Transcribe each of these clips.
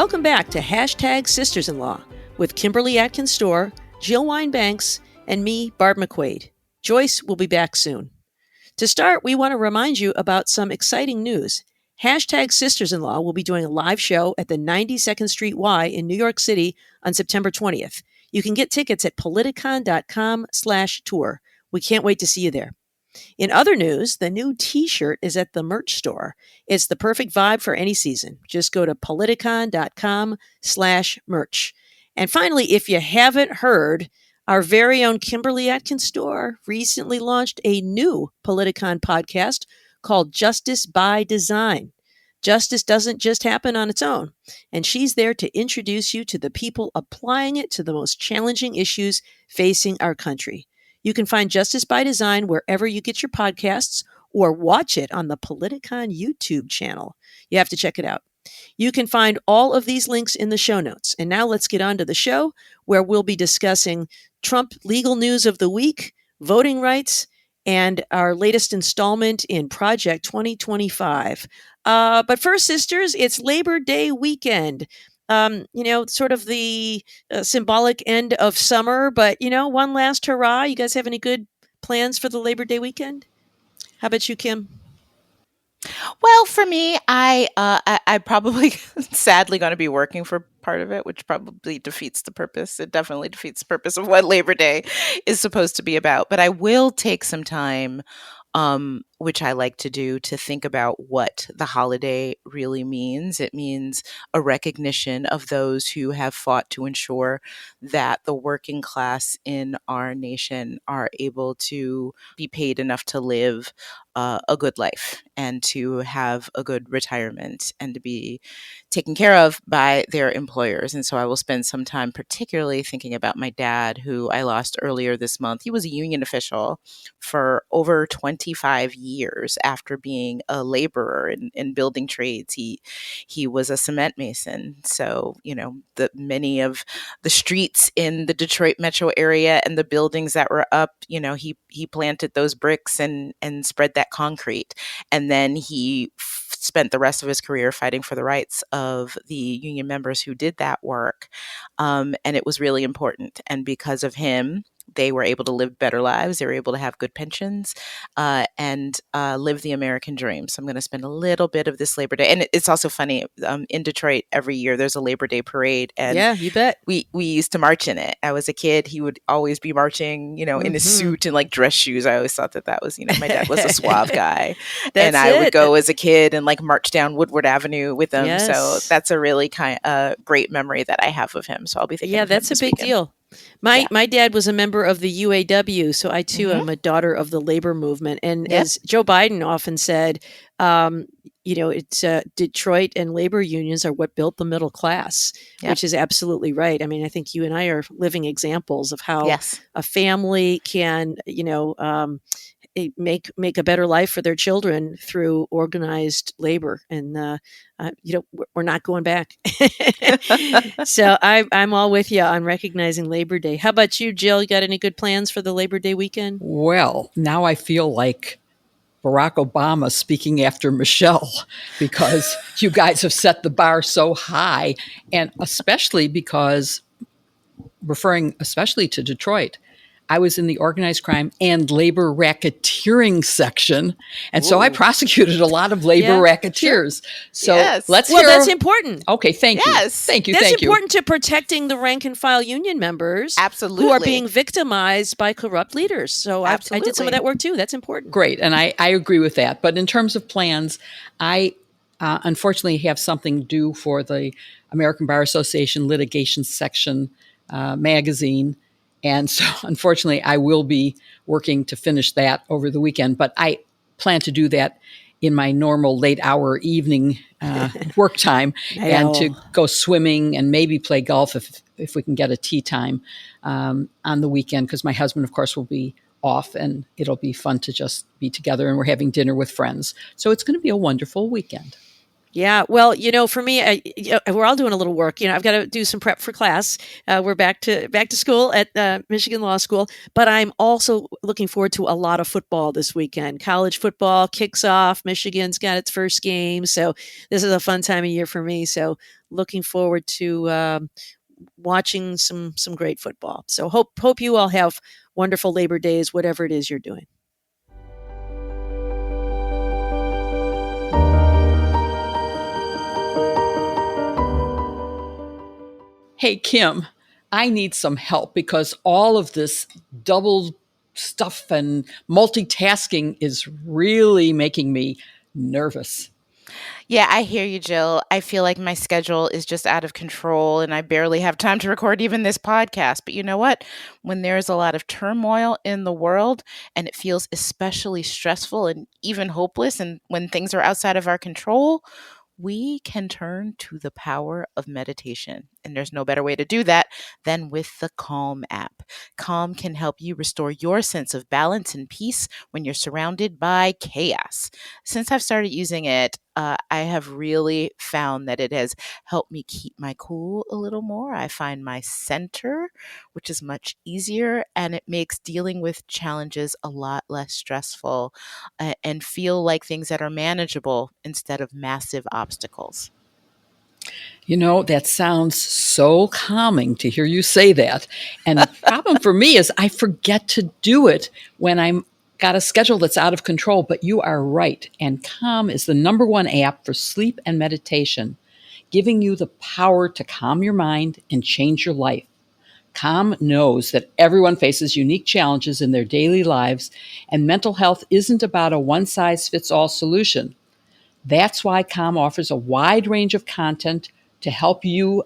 Welcome back to Hashtag Sisters-in-Law with Kimberly Atkins Storr, Jill Wine-Banks, and me, Barb McQuade. Joyce will be back soon. To start, we want to remind you about some exciting news. Hashtag Sisters-in-Law will be doing a live show at the 92nd Street Y in New York City on September 20th. You can get tickets at politicon.com/tour. We can't wait to see you there. In other news, the new t-shirt is at the merch store. It's the perfect vibe for any season. Just go to politicon.com/merch. And finally, if you haven't heard, our very own Kimberly Atkins Storr recently launched a new Politicon podcast called Justice by Design. Justice doesn't just happen on its own, and she's there to introduce you to the people applying it to the most challenging issues facing our country. You can find Justice by Design wherever you get your podcasts or watch it on the Politicon YouTube channel. You have to check it out. You can find all of these links in the show notes. And now let's get on to the show where we'll be discussing Trump legal news of the week, voting rights, and our latest installment in Project 2025. But first, sisters, it's Labor Day weekend. Sort of the symbolic end of summer, but, one last hurrah. You guys have any good plans for the Labor Day weekend? How about you, Kim? Well, for me, I probably sadly going to be working for part of it, which probably defeats the purpose. It definitely defeats the purpose of what Labor Day is supposed to be about. But I will take some time, which I like to do, to think about what the holiday really means. It means a recognition of those who have fought to ensure that the working class in our nation are able to be paid enough to live a good life and to have a good retirement and to be taken care of by their employers. And so I will spend some time particularly thinking about my dad, who I lost earlier this month. He was a union official for over 25 years after being a laborer in building trades. He was a cement mason. So, many of the streets in the Detroit metro area and the buildings that were up, he planted those bricks and spread that concrete. And then he spent the rest of his career fighting for the rights of the union members who did that work. And it was really important. And because of him, they were able to live better lives. They were able to have good pensions and live the American dream. So I'm going to spend a little bit of this Labor Day. And it's also funny, in Detroit, every year there's a Labor Day parade. And yeah, you bet. We used to march in it. I was a kid. He would always be marching, in his suit and like dress shoes. I always thought that was, my dad was a suave guy. And I would go as a kid and like march down Woodward Avenue with him. Yes. So that's a really great memory that I have of him. So I'll be thinking of him that's a big deal. My dad was a member of the UAW, so I too am a daughter of the labor movement. And as Joe Biden often said, it's Detroit and labor unions are what built the middle class, which is absolutely right. I mean, I think you and I are living examples of how a family can, make a better life for their children through organized labor. And, we're not going back. So I'm all with you on recognizing Labor Day. How about you, Jill? You got any good plans for the Labor Day weekend? Well, now I feel like Barack Obama speaking after Michelle, because you guys have set the bar so high, and especially because, referring especially to Detroit, I was in the organized crime and labor racketeering section. And so I prosecuted a lot of labor racketeers. So let's hear. Well, that's important. Okay, thank you. Thank you. That's important to protecting the rank and file union members who are being victimized by corrupt leaders. So I did some of that work too. That's important. Great. And I agree with that. But in terms of plans, I unfortunately have something due for the American Bar Association litigation section magazine. And so, unfortunately, I will be working to finish that over the weekend. But I plan to do that in my normal late hour evening work time and to go swimming and maybe play golf if we can get a tea time on the weekend, because my husband, of course, will be off and it'll be fun to just be together, and we're having dinner with friends. So it's going to be a wonderful weekend. Yeah, well, for me, we're all doing a little work. I've got to do some prep for class. We're back to school at Michigan Law School, but I'm also looking forward to a lot of football this weekend. College football kicks off. Michigan's got its first game, so this is a fun time of year for me. So looking forward to watching some great football. So hope you all have wonderful Labor Days, whatever it is you're doing. Hey, Kim, I need some help because all of this double stuff and multitasking is really making me nervous. Yeah, I hear you, Jill. I feel like my schedule is just out of control and I barely have time to record even this podcast. But you know what? When there's a lot of turmoil in the world and it feels especially stressful and even hopeless, and when things are outside of our control, we can turn to the power of meditation. And there's no better way to do that than with the Calm app. Calm can help you restore your sense of balance and peace when you're surrounded by chaos. Since I've started using it, I have really found that it has helped me keep my cool a little more. I find my center, which is much easier, and it makes dealing with challenges a lot less stressful and feel like things that are manageable instead of massive obstacles. That sounds so calming to hear you say that. And the problem for me is I forget to do it when I'm got a schedule that's out of control. But you are right. And Calm is the number one app for sleep and meditation, giving you the power to calm your mind and change your life. Calm knows that everyone faces unique challenges in their daily lives, and mental health isn't about a one-size-fits-all solution. That's why Calm offers a wide range of content to help you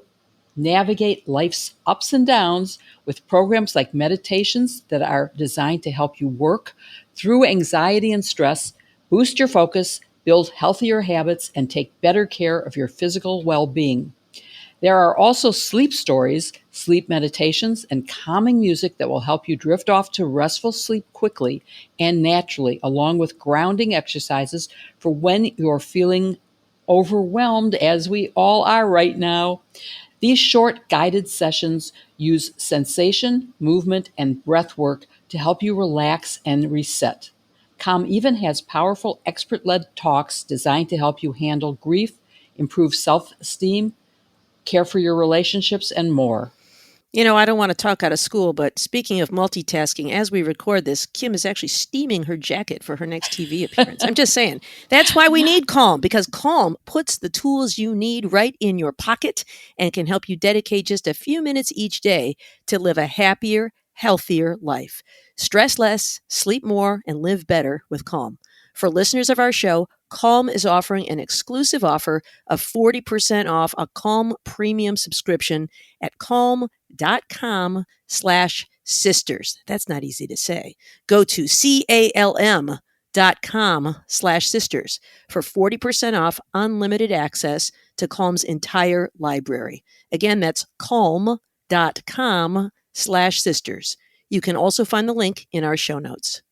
navigate life's ups and downs with programs like meditations that are designed to help you work through anxiety and stress, boost your focus, build healthier habits, and take better care of your physical well-being. There are also sleep stories, sleep meditations, and calming music that will help you drift off to restful sleep quickly and naturally, along with grounding exercises for when you're feeling overwhelmed, as we all are right now. These short guided sessions use sensation, movement, and breath work to help you relax and reset. Calm even has powerful expert-led talks designed to help you handle grief, improve self-esteem, care for your relationships, and more. I don't want to talk out of school, but speaking of multitasking, as we record this, Kim is actually steaming her jacket for her next TV appearance. I'm just saying. That's why we need Calm, because Calm puts the tools you need right in your pocket and can help you dedicate just a few minutes each day to live a happier, healthier life. Stress less, sleep more, and live better with Calm. For listeners of our show, Calm is offering an exclusive offer of 40% off a Calm premium subscription at calm.com/sisters. That's not easy to say. Go to calm.com/sisters for 40% off unlimited access to Calm's entire library. Again, that's calm.com/sisters. You can also find the link in our show notes.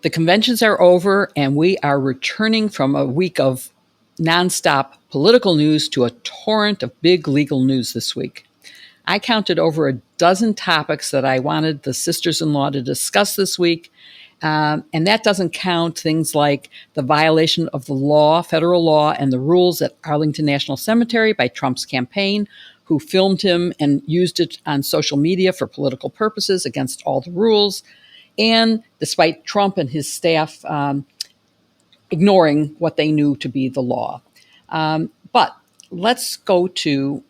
The conventions are over, and we are returning from a week of nonstop political news to a torrent of big legal news this week. I counted over a dozen topics that I wanted the sisters-in-law to discuss this week, and that doesn't count things like the violation of the law, federal law, and the rules at Arlington National Cemetery by Trump's campaign, who filmed him and used it on social media for political purposes against all the rules. And despite Trump and his staff ignoring what they knew to be the law. But let's go to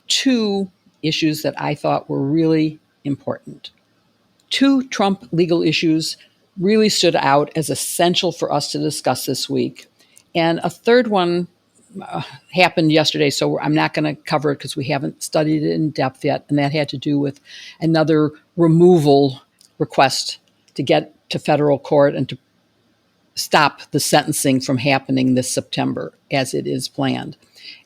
two issues that I thought were really important. Two Trump legal issues really stood out as essential for us to discuss this week. And a third one happened yesterday, so I'm not going to cover it because we haven't studied it in depth yet. And that had to do with another removal request to get to federal court and to stop the sentencing from happening this September as it is planned.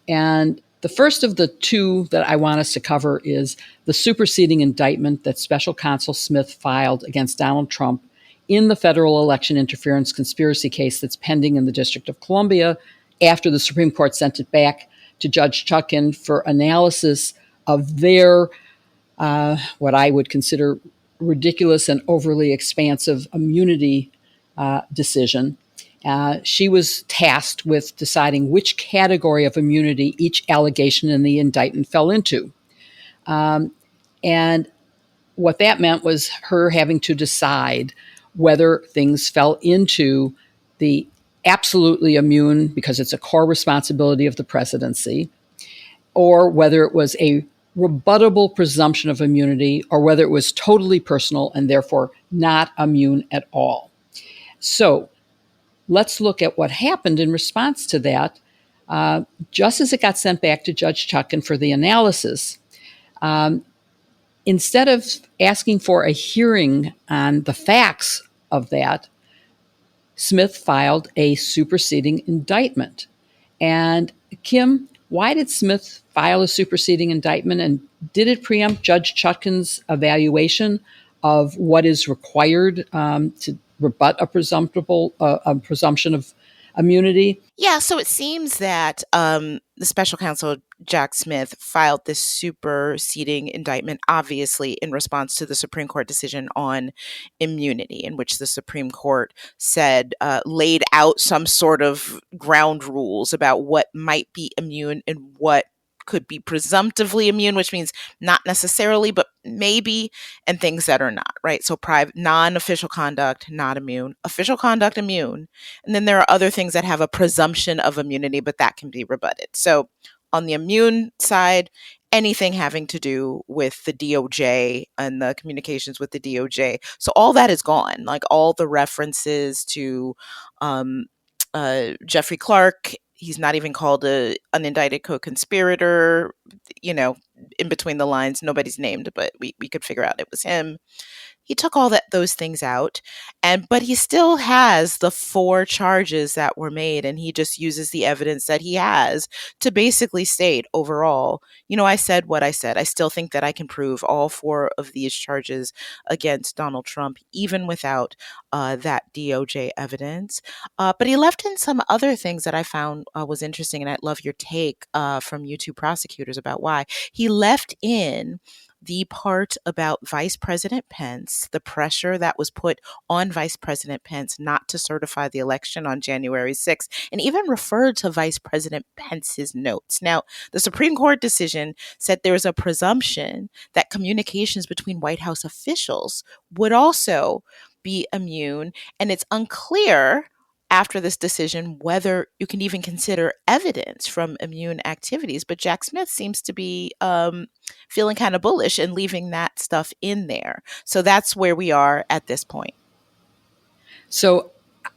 And The first of the two that I want us to cover is the superseding indictment that Special Counsel Smith filed against Donald Trump in the federal election interference conspiracy case that's pending in the District of Columbia after the Supreme Court sent it back to Judge Chutkan for analysis of their, what I would consider ridiculous and overly expansive immunity decision. She was tasked with deciding which category of immunity each allegation in the indictment fell into. And what that meant was her having to decide whether things fell into the absolutely immune, because it's a core responsibility of the presidency, or whether it was a rebuttable presumption of immunity, or whether it was totally personal and therefore not immune at all. So let's look at what happened in response to that. Just as it got sent back to Judge Chutkan for the analysis, instead of asking for a hearing on the facts of that, Smith filed a superseding indictment. And Kim, why did Smith file a superseding indictment, and did it preempt Judge Chutkan's evaluation of what is required to rebut a presumption of immunity? Yeah, so it seems that the special counsel, Jack Smith, filed this superseding indictment, obviously in response to the Supreme Court decision on immunity, in which the Supreme Court said, laid out some sort of ground rules about what might be immune and what could be presumptively immune, which means not necessarily, but maybe, and things that are not, right? So private, non-official conduct, not immune, official conduct, immune. And then there are other things that have a presumption of immunity, but that can be rebutted. So on the immune side, anything having to do with the DOJ and the communications with the DOJ. So all that is gone, like all the references to Jeffrey Clark. He's not even called an indicted co-conspirator, in between the lines. Nobody's named, but we could figure out it was him. He took all those things out, but he still has the 4 charges that were made, and he just uses the evidence that he has to basically state overall, I said what I said. I still think that I can prove all 4 of these charges against Donald Trump, even without that DOJ evidence. But he left in some other things that I found was interesting, and I'd love your take from you two prosecutors about why. He left in the part about Vice President Pence, the pressure that was put on Vice President Pence not to certify the election on January 6th, and even referred to Vice President Pence's notes. Now, the Supreme Court decision said there was a presumption that communications between White House officials would also be immune, and it's unclear after this decision whether you can even consider evidence from immune activities. But Jack Smith seems to be feeling kind of bullish and leaving that stuff in there. So that's where we are at this point. So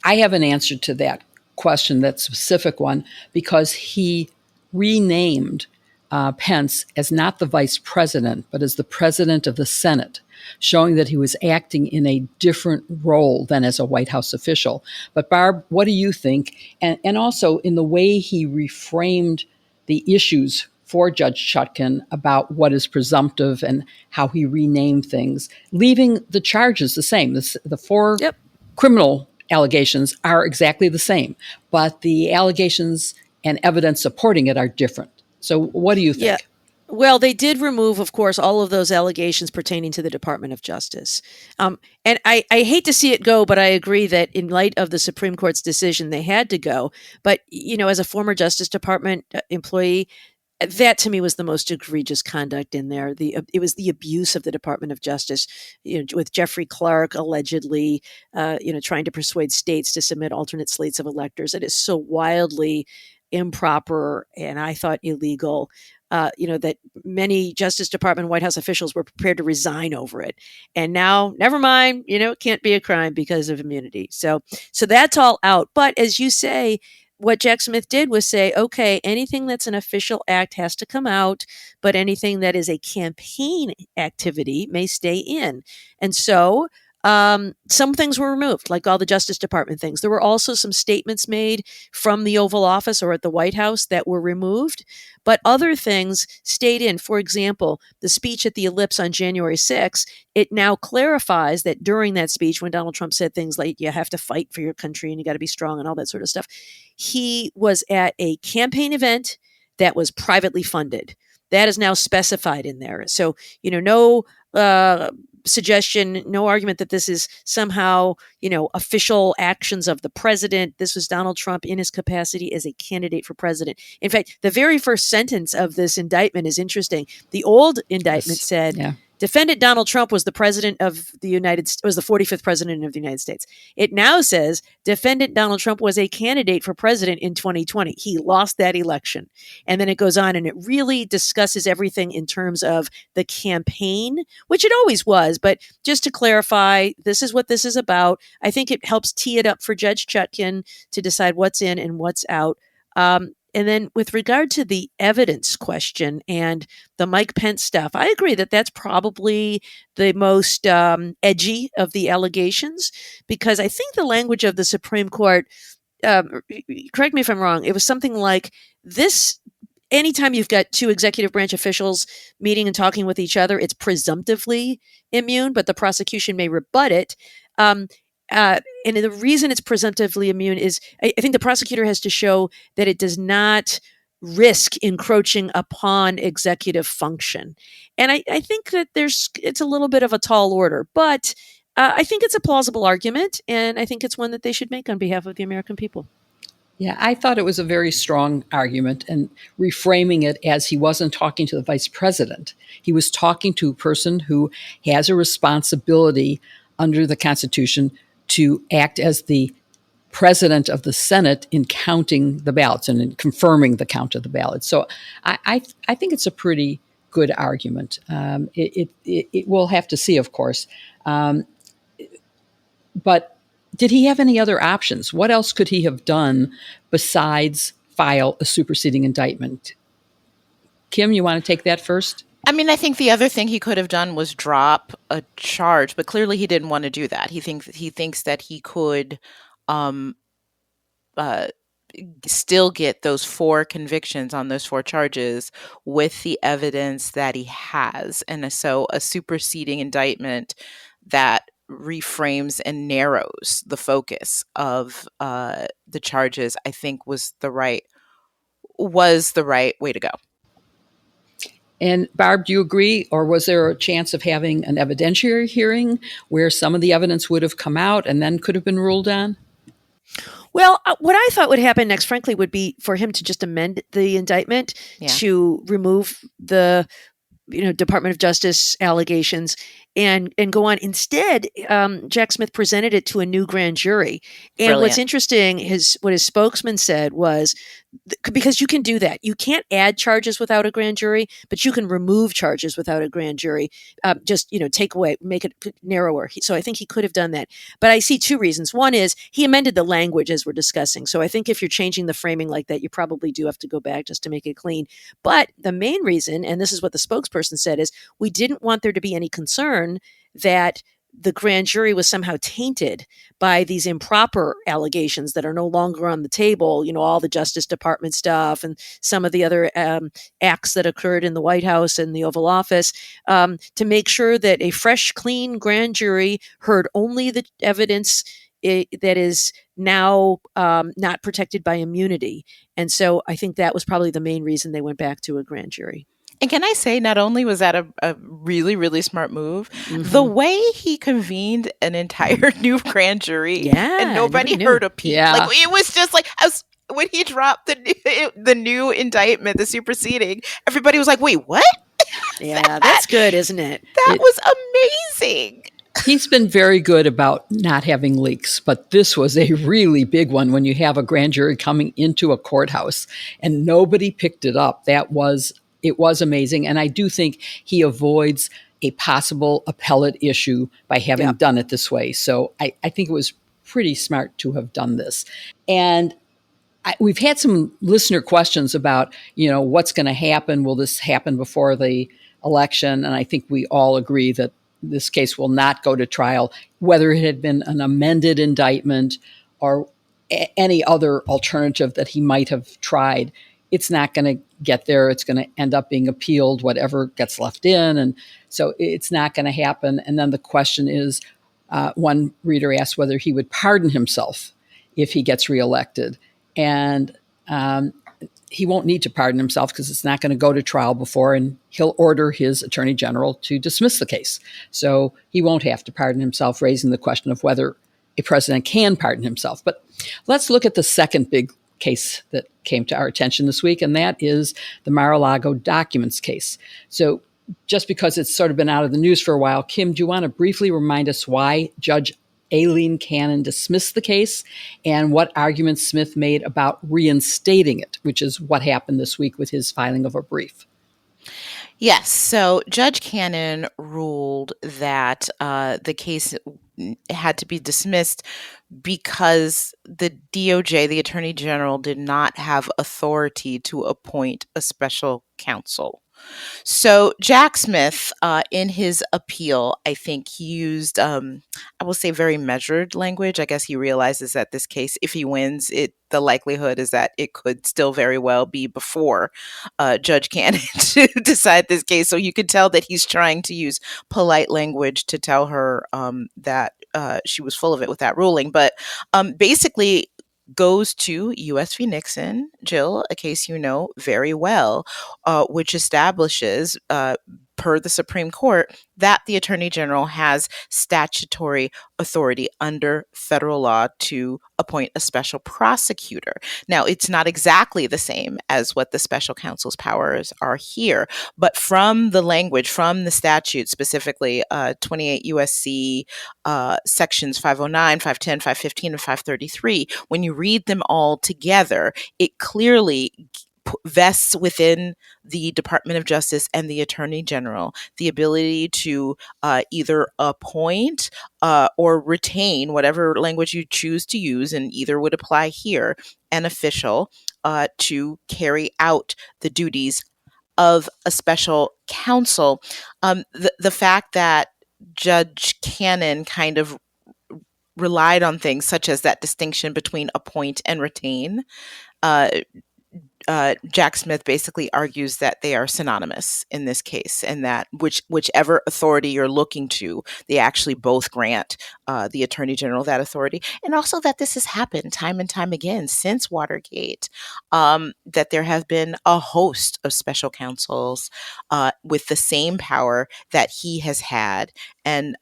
I have an answer to that question, that specific one, because he renamed Pence as not the vice president, but as the president of the Senate, showing that he was acting in a different role than as a White House official. But Barb, what do you think? And also in the way he reframed the issues for Judge Chutkan about what is presumptive and how he renamed things, leaving the charges the same. The 4 criminal allegations are exactly the same, but the allegations and evidence supporting it are different. So what do you think? Yeah. Well, they did remove, of course, all of those allegations pertaining to the Department of Justice. And I hate to see it go, but I agree that in light of the Supreme Court's decision, they had to go. But, as a former Justice Department employee, that to me was the most egregious conduct in there. It was the abuse of the Department of Justice, with Jeffrey Clark allegedly, trying to persuade states to submit alternate slates of electors. It is so wildly improper and I thought illegal, that many Justice Department, White House officials were prepared to resign over it. And now, never mind, it can't be a crime because of immunity. So that's all out. But as you say, what Jack Smith did was say, okay, anything that's an official act has to come out, but anything that is a campaign activity may stay in. And so Some things were removed, like all the Justice Department things. There were also some statements made from the Oval Office or at the White House that were removed, but other things stayed in. For example, the speech at the Ellipse on January 6th, it now clarifies that during that speech, when Donald Trump said things like, you have to fight for your country and you got to be strong and all that sort of stuff, he was at a campaign event that was privately funded. That is now specified in there. So, no suggestion, no argument that this is somehow, official actions of the president. This was Donald Trump in his capacity as a candidate for president. In fact, the very first sentence of this indictment is interesting. The old indictment said, defendant Donald Trump was the president of the was the 45th president of the United States. It now says defendant Donald Trump was a candidate for president in 2020. He lost that election. And then it goes on and it really discusses everything in terms of the campaign, which it always was. But just to clarify, this is what this is about. I think it helps tee it up for Judge Chutkin to decide what's in and what's out. And then with regard to the evidence question and the Mike Pence stuff, I agree that that's probably the most edgy of the allegations, because I think the language of the Supreme Court, correct me if I'm wrong, it was something like this. Anytime you've got two executive branch officials meeting and talking with each other, it's presumptively immune, but the prosecution may rebut it. And the reason it's presumptively immune is I think the prosecutor has to show that it does not risk encroaching upon executive function. And I think that it's a little bit of a tall order, but I think it's a plausible argument, and I think it's one that they should make on behalf of the American people. Yeah, I thought it was a very strong argument, and reframing it as he wasn't talking to the vice president. He was talking to a person who has a responsibility under the Constitution to act as the president of the Senate in counting the ballots and in confirming the count of the ballots. So I think it's a pretty good argument. It we'll have to see, of course. But did he have any other options? What else could he have done besides file a superseding indictment? Kim, you want to take that first? I mean, I think the other thing he could have done was drop a charge, but clearly he didn't want to do that. He thinks that he could still get those 4 convictions on those 4 charges with the evidence that he has. And so a superseding indictment that reframes and narrows the focus of the charges, I think was the right way to go. And Barb, do you agree, or was there a chance of having an evidentiary hearing where some of the evidence would have come out and then could have been ruled on? Well, what I thought would happen next, frankly, would be for him to just amend the indictment to remove the Department of Justice allegations and go on. Instead, Jack Smith presented it to a new grand jury. And Brilliant. What's interesting is what his spokesman said was, because you can do that. You can't add charges without a grand jury, but you can remove charges without a grand jury. Just, take away, make it narrower. So I think he could have done that. But I see 2 reasons. One is he amended the language as we're discussing. So I think if you're changing the framing like that, you probably do have to go back just to make it clean. But the main reason, and this is what the spokesperson said, is we didn't want there to be any concern that the grand jury was somehow tainted by these improper allegations that are no longer on the table, all the Justice Department stuff and some of the other acts that occurred in the White House and the Oval Office, to make sure that a fresh, clean grand jury heard only the evidence that is now not protected by immunity. And so I think that was probably the main reason they went back to a grand jury. And can I say, not only was that a really, really smart move, the way he convened an entire new grand jury and nobody heard a peep. Yeah. Like, it was just like, when he dropped the new indictment, the superseding, everybody was like, wait, what? Yeah, that's good, isn't it? That was amazing. He's been very good about not having leaks, but this was a really big one when you have a grand jury coming into a courthouse and nobody picked it up. It was amazing. And I do think he avoids a possible appellate issue by having done it this way. So I think it was pretty smart to have done this. And we've had some listener questions about, what's going to happen. Will this happen before the election? And I think we all agree that this case will not go to trial, whether it had been an amended indictment or any other alternative that he might have tried. It's not going to get there. It's going to end up being appealed, whatever gets left in. And so it's not going to happen. And then the question is, one reader asked whether he would pardon himself if he gets reelected. And he won't need to pardon himself because it's not going to go to trial before, and he'll order his attorney general to dismiss the case. So he won't have to pardon himself, raising the question of whether a president can pardon himself. But let's look at the second big case that came to our attention this week, and that is the Mar-a-Lago documents case. So just because it's sort of been out of the news for a while, Kim, do you want to briefly remind us why Judge Aileen Cannon dismissed the case and what arguments Smith made about reinstating it, which is what happened this week with his filing of a brief? Yes. So Judge Cannon ruled that the case had to be dismissed because the DOJ, the Attorney General, did not have authority to appoint a special counsel. So Jack Smith, in his appeal, I think he used, I will say, very measured language. I guess he realizes that this case, if he wins, the likelihood is that it could still very well be before Judge Cannon to decide this case. So you could tell that he's trying to use polite language to tell her that she was full of it with that ruling. But basically, goes to U.S. v. Nixon, Jill, a case you know very well, which establishes, per the Supreme Court, that the Attorney General has statutory authority under federal law to appoint a special prosecutor. Now, it's not exactly the same as what the special counsel's powers are here, but from the language, from the statute, specifically 28 U.S.C. Sections 509, 510, 515, and 533, when you read them all together, it clearly vests within the Department of Justice and the Attorney General the ability to either appoint or retain, whatever language you choose to use, and either would apply here, an official to carry out the duties of a special counsel. The fact that Judge Cannon kind of relied on things such as that distinction between appoint and retain, Jack Smith basically argues that they are synonymous in this case, and that whichever authority you're looking to, they actually both grant the Attorney General that authority. And also that this has happened time and time again since Watergate, that there have been a host of special counsels with the same power that he has had. And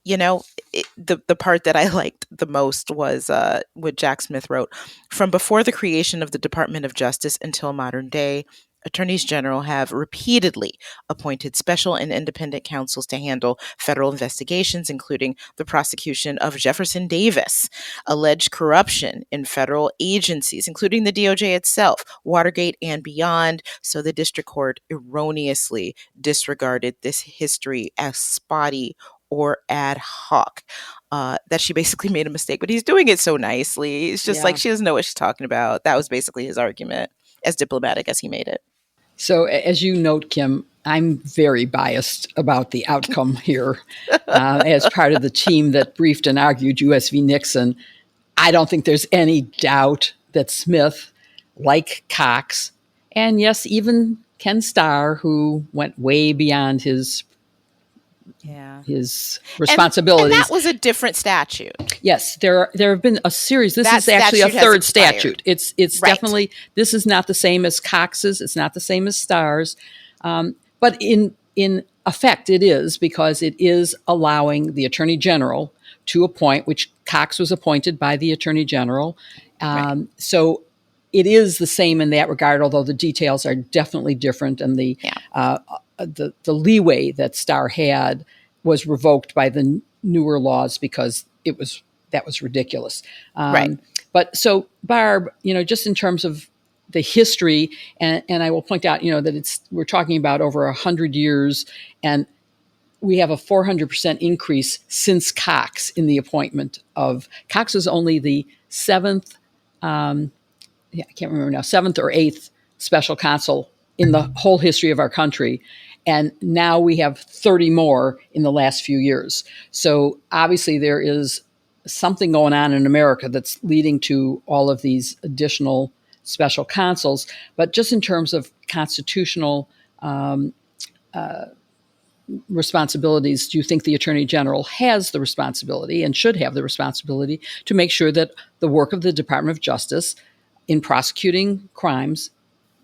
the part that I liked the most was what Jack Smith wrote. From before the creation of the Department of Justice until modern day, attorneys general have repeatedly appointed special and independent counsels to handle federal investigations, including the prosecution of Jefferson Davis, alleged corruption in federal agencies, including the DOJ itself, Watergate, and beyond. So the district court erroneously disregarded this history as spotty or ad hoc, that she basically made a mistake, but he's doing it so nicely. It's just like she doesn't know what she's talking about. That was basically his argument, as diplomatic as he made it. So as you note, Kim, I'm very biased about the outcome here. As part of the team that briefed and argued U.S. v. Nixon, I don't think there's any doubt that Smith, like Cox, and yes, even Ken Starr, who went way beyond his responsibilities. And that was a different statute. Yes, there have been a series. This is actually a third statute. It's right. Definitely, this is not the same as Cox's. It's not the same as Starr's. But in effect, it is, because it is allowing the Attorney General to appoint, which Cox was appointed by the Attorney General. Right. So it is the same in that regard, although the details are definitely different, and the leeway that Starr had was revoked by the newer laws because that was ridiculous. Right. But so, Barb, just in terms of the history, and I will point out, that we're talking about over 100 years, and we have a 400% increase since Cox in the appointment of Cox was only the seventh, I can't remember now, seventh or eighth special counsel in the whole history of our country. And now we have 30 more in the last few years. So obviously there is something going on in America that's leading to all of these additional special counsels. But just in terms of constitutional responsibilities, do you think the Attorney General has the responsibility and should have the responsibility to make sure that the work of the Department of Justice in prosecuting crimes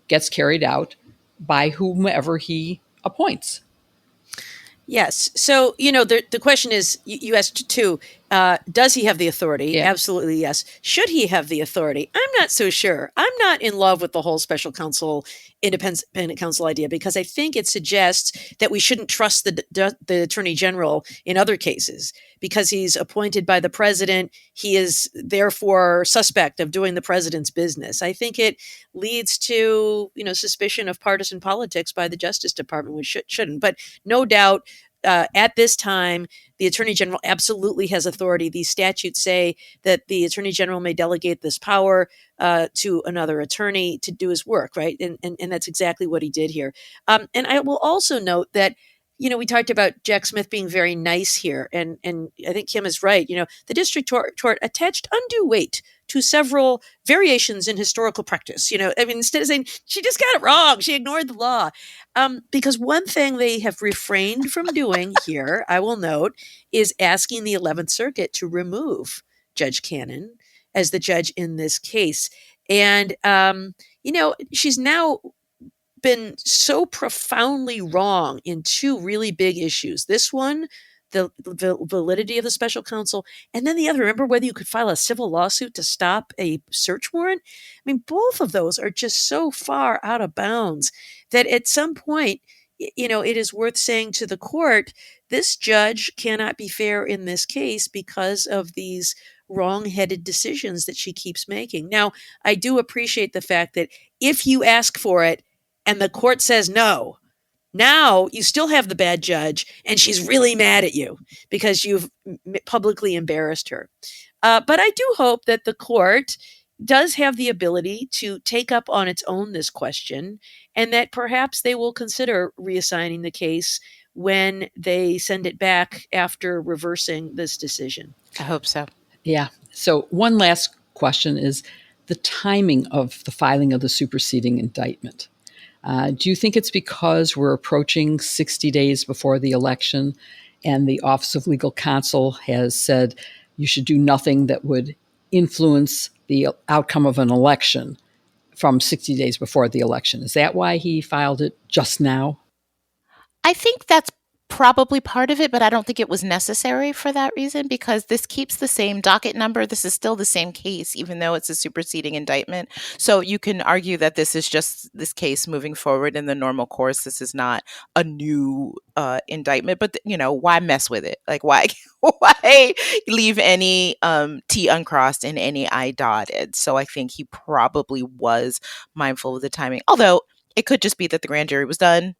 gets carried out by whomever he appoints? Yes. So, the question is, you asked too, does he have the authority? Yeah. Absolutely, yes. Should he have the authority? I'm not so sure. I'm not in love with the whole special counsel, independent counsel idea, because I think it suggests that we shouldn't trust the Attorney General in other cases because he's appointed by the president. He is therefore suspect of doing the president's business. I think it leads to, suspicion of partisan politics by the Justice Department, which shouldn't. But no doubt, at this time, the Attorney General absolutely has authority. These statutes say that the Attorney General may delegate this power to another attorney to do his work, right? And that's exactly what he did here. And I will also note that, we talked about Jack Smith being very nice here, and I think Kim is right. The district court attached undue weight to several variations in historical practice. Instead of saying she just got it wrong, she ignored the law. Because one thing they have refrained from doing here, I will note, is asking the 11th Circuit to remove Judge Cannon as the judge in this case. And, she's now been so profoundly wrong in two really big issues. This one, the validity of the special counsel, and then the other, remember whether you could file a civil lawsuit to stop a search warrant? Both of those are just so far out of bounds that at some point, it is worth saying to the court, this judge cannot be fair in this case because of these wrong-headed decisions that she keeps making. Now, I do appreciate the fact that if you ask for it and the court says no, now you still have the bad judge, and she's really mad at you because you've publicly embarrassed her. But I do hope that the court does have the ability to take up on its own this question, and that perhaps they will consider reassigning the case when they send it back after reversing this decision. I hope so. Yeah. So one last question is the timing of the filing of the superseding indictment. Do you think it's because we're approaching 60 days before the election and the Office of Legal Counsel has said you should do nothing that would influence the outcome of an election from 60 days before the election? Is that why he filed it just now? I think that's probably part of it, but I don't think it was necessary for that reason because this keeps the same docket number. This is still the same case, even though it's a superseding indictment. So you can argue that this is just this case moving forward in the normal course. This is not a new indictment, but why mess with it? Like why leave any T uncrossed and any I dotted? So I think he probably was mindful of the timing, although it could just be that the grand jury was done.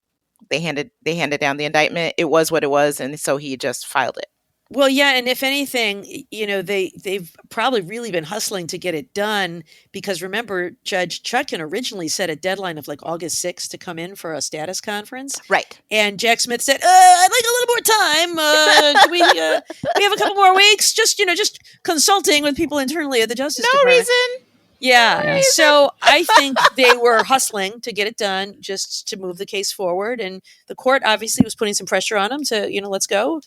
They handed down the indictment. It was what it was, and so he just filed it. Well, yeah, and if anything, they've probably really been hustling to get it done because remember, Judge Chutkan originally set a deadline of like August 6th to come in for a status conference. Right. And Jack Smith said, I'd like a little more time. Can we have a couple more weeks? Just consulting with people internally at the Justice Department. No reason. Yeah. So I think they were hustling to get it done just to move the case forward. And the court obviously was putting some pressure on them to, let's go.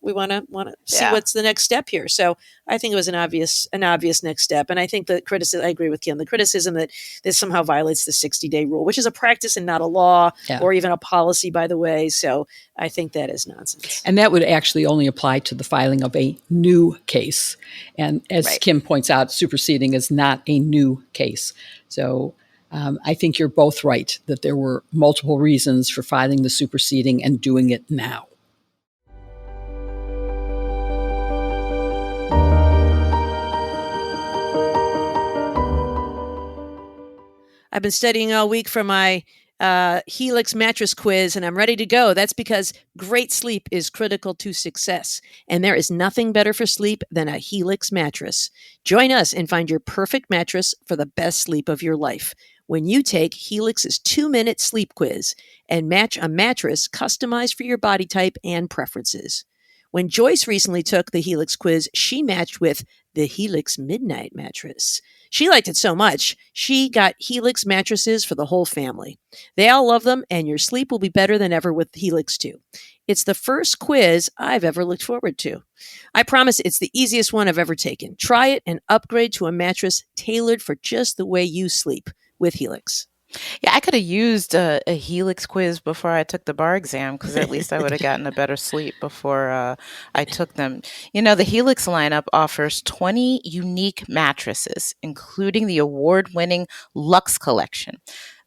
We want to see what's the next step here. So I think it was an obvious next step. And I think the criticism, I agree with Kim, the criticism that this somehow violates the 60-day rule, which is a practice and not a law or even a policy, by the way. So I think that is nonsense. And that would actually only apply to the filing of a new case. And as Kim points out, superseding is not a new case. So I think you're both right that there were multiple reasons for filing the superseding and doing it now. I've been studying all week for my Helix mattress quiz, and I'm ready to go. That's because great sleep is critical to success, and there is nothing better for sleep than a Helix mattress. Join us and find your perfect mattress for the best sleep of your life. when you take Helix's 2-minute sleep quiz and match a mattress customized for your body type and preferences. When Joyce recently took the Helix quiz, she matched with the Helix Midnight mattress. She liked it so much, she got Helix mattresses for the whole family. They all love them, and your sleep will be better than ever with Helix too. It's the first quiz I've ever looked forward to. I promise it's the easiest one I've ever taken. Try it and upgrade to a mattress tailored for just the way you sleep with Helix. Yeah, I could have used a Helix quiz before I took the bar exam, because at least I would have gotten a better sleep before I took them. The Helix lineup offers 20 unique mattresses, including the award-winning Luxe Collection,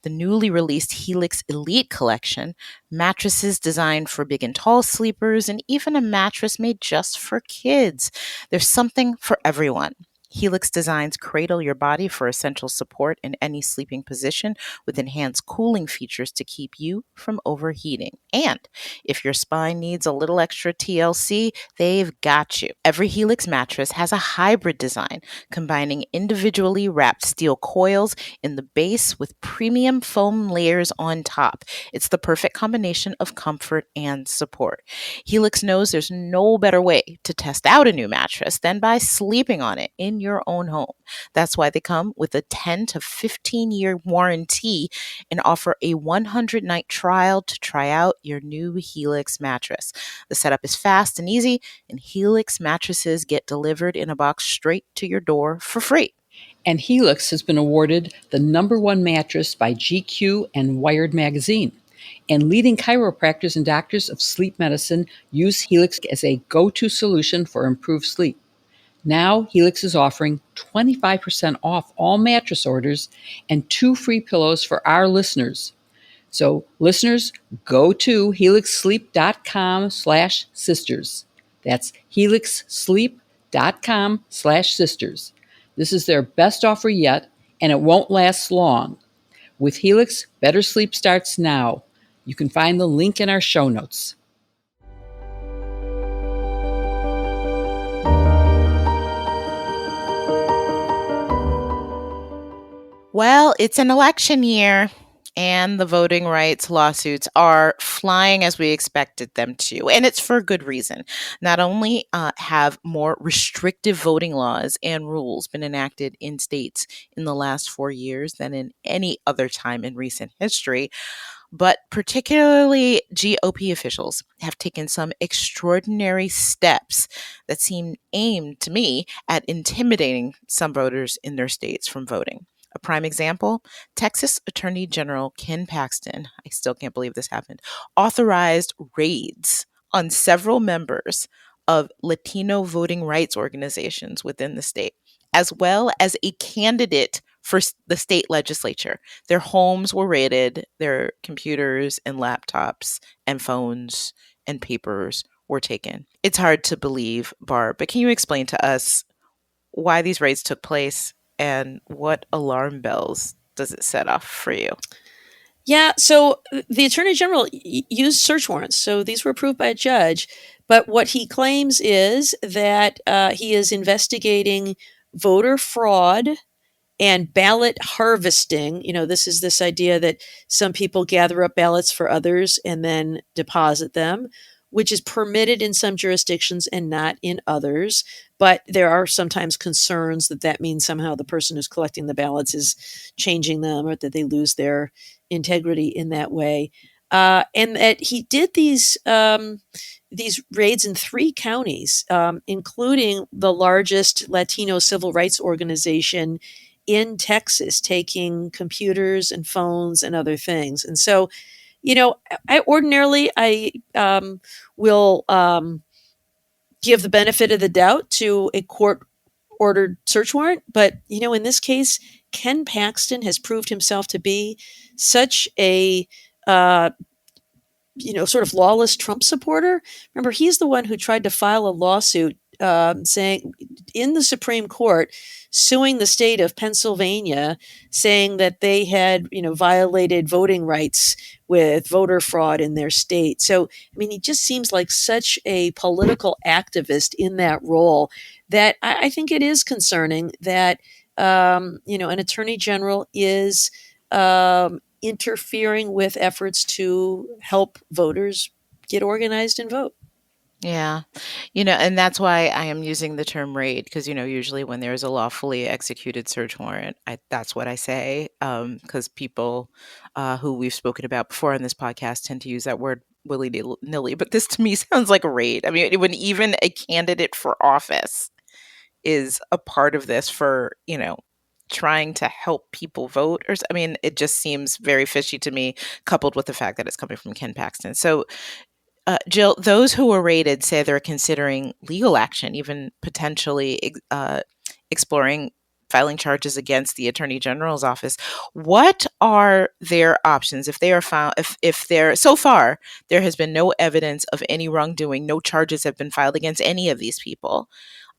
the newly released Helix Elite Collection, mattresses designed for big and tall sleepers, and even a mattress made just for kids. There's something for everyone. Helix designs cradle your body for essential support in any sleeping position with enhanced cooling features to keep you from overheating. And if your spine needs a little extra TLC, they've got you. Every Helix mattress has a hybrid design, combining individually wrapped steel coils in the base with premium foam layers on top. It's the perfect combination of comfort and support. Helix knows there's no better way to test out a new mattress than by sleeping on it in your own home. That's why they come with a 10 to 15-year warranty and offer a 100-night trial to try out your new Helix mattress. The setup is fast and easy, and Helix mattresses get delivered in a box straight to your door for free. And Helix has been awarded the #1 mattress by GQ and Wired magazine. And leading chiropractors and doctors of sleep medicine use Helix as a go-to solution for improved sleep. Now, Helix is offering 25% off all mattress orders and 2 free pillows for our listeners. So, listeners, go to helixsleep.com/sisters. That's helixsleep.com/sisters. This is their best offer yet, and it won't last long. With Helix, better sleep starts now. You can find the link in our show notes. Well, it's an election year, and the voting rights lawsuits are flying as we expected them to. And it's for good reason. Not only have more restrictive voting laws and rules been enacted in states in the last 4 years than in any other time in recent history, but particularly GOP officials have taken some extraordinary steps that seem aimed, to me, at intimidating some voters in their states from voting. A prime example, Texas Attorney General Ken Paxton, I still can't believe this happened, authorized raids on several members of Latino voting rights organizations within the state, as well as a candidate for the state legislature. Their homes were raided, their computers and laptops and phones and papers were taken. It's hard to believe, Barb, but can you explain to us why these raids took place and what alarm bells does it set off for you? Yeah, so the Attorney General used search warrants. So these were approved by a judge. But what he claims is that he is investigating voter fraud and ballot harvesting. This is this idea that some people gather up ballots for others and then deposit them, which is permitted in some jurisdictions and not in others. But there are sometimes concerns that that means somehow the person who's collecting the ballots is changing them, or that they lose their integrity in that way. And that he did these raids in 3 counties, including the largest Latino civil rights organization in Texas, taking computers and phones and other things. And so, I ordinarily will give the benefit of the doubt to a court-ordered search warrant. But, in this case, Ken Paxton has proved himself to be such a sort of lawless Trump supporter. Remember, he's the one who tried to file a lawsuit saying in the Supreme Court, suing the state of Pennsylvania, saying that they had, violated voting rights with voter fraud in their state. So, he just seems like such a political activist in that role that I think it is concerning that, an attorney general is interfering with efforts to help voters get organized and vote. Yeah. And that's why I am using the term raid because, usually when there's a lawfully executed search warrant, that's what I say. Because people who we've spoken about before on this podcast tend to use that word willy-nilly. But this to me sounds like a raid. I mean, when even a candidate for office is a part of this for, trying to help people vote. I mean, it just seems very fishy to me, coupled with the fact that it's coming from Ken Paxton. So, Jill, those who were raided say they're considering legal action, even potentially exploring filing charges against the Attorney General's office. What are their options if they are found? If they're so far there has been no evidence of any wrongdoing, no charges have been filed against any of these people.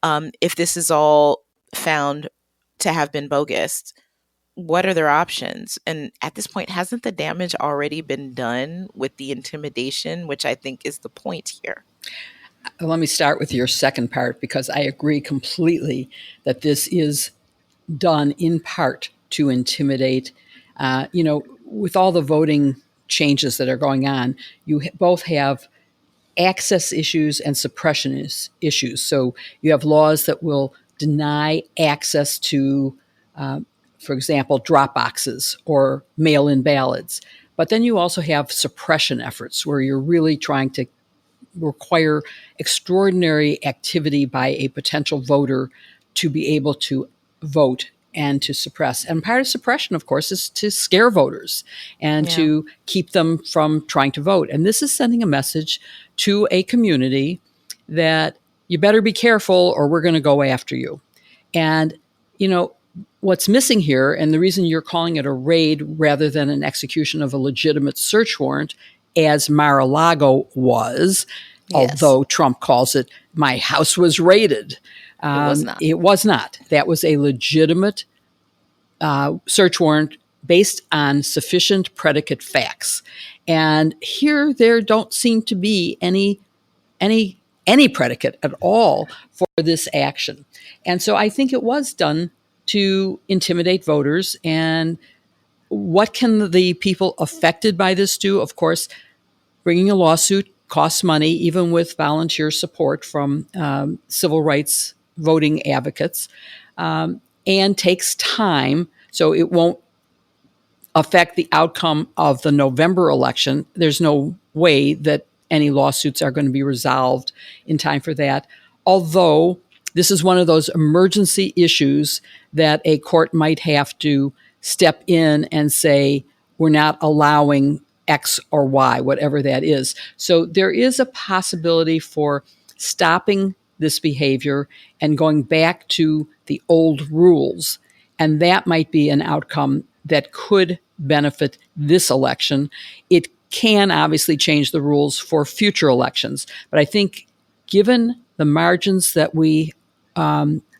If this is all found to have been bogus, what are their options? And at this point, hasn't the damage already been done with the intimidation, which I think is the point here? Let me start with your second part, because I agree completely that this is done in part to intimidate. With all the voting changes that are going on, you both have access issues and suppression issues. So you have laws that will deny access to, for example, drop boxes or mail-in ballots. But then you also have suppression efforts where you're really trying to require extraordinary activity by a potential voter to be able to vote and to suppress. And part of suppression, of course, is to scare voters and to keep them from trying to vote. And this is sending a message to a community that you better be careful or we're going to go after you. And, what's missing here, and the reason you're calling it a raid rather than an execution of a legitimate search warrant, as Mar-a-Lago was, although Trump calls it, my house was raided. It was not. It was not. That was a legitimate search warrant based on sufficient predicate facts. And here there don't seem to be any predicate at all for this action. And so I think it was done to intimidate voters. And what can the people affected by this do? Of course, bringing a lawsuit costs money, even with volunteer support from civil rights voting advocates, and takes time. So it won't affect the outcome of the November election. There's no way that any lawsuits are going to be resolved in time for that. Although this is one of those emergency issues that a court might have to step in and say, we're not allowing X or Y, whatever that is. So there is a possibility for stopping this behavior and going back to the old rules. And that might be an outcome that could benefit this election. It can obviously change the rules for future elections. But I think given the margins that we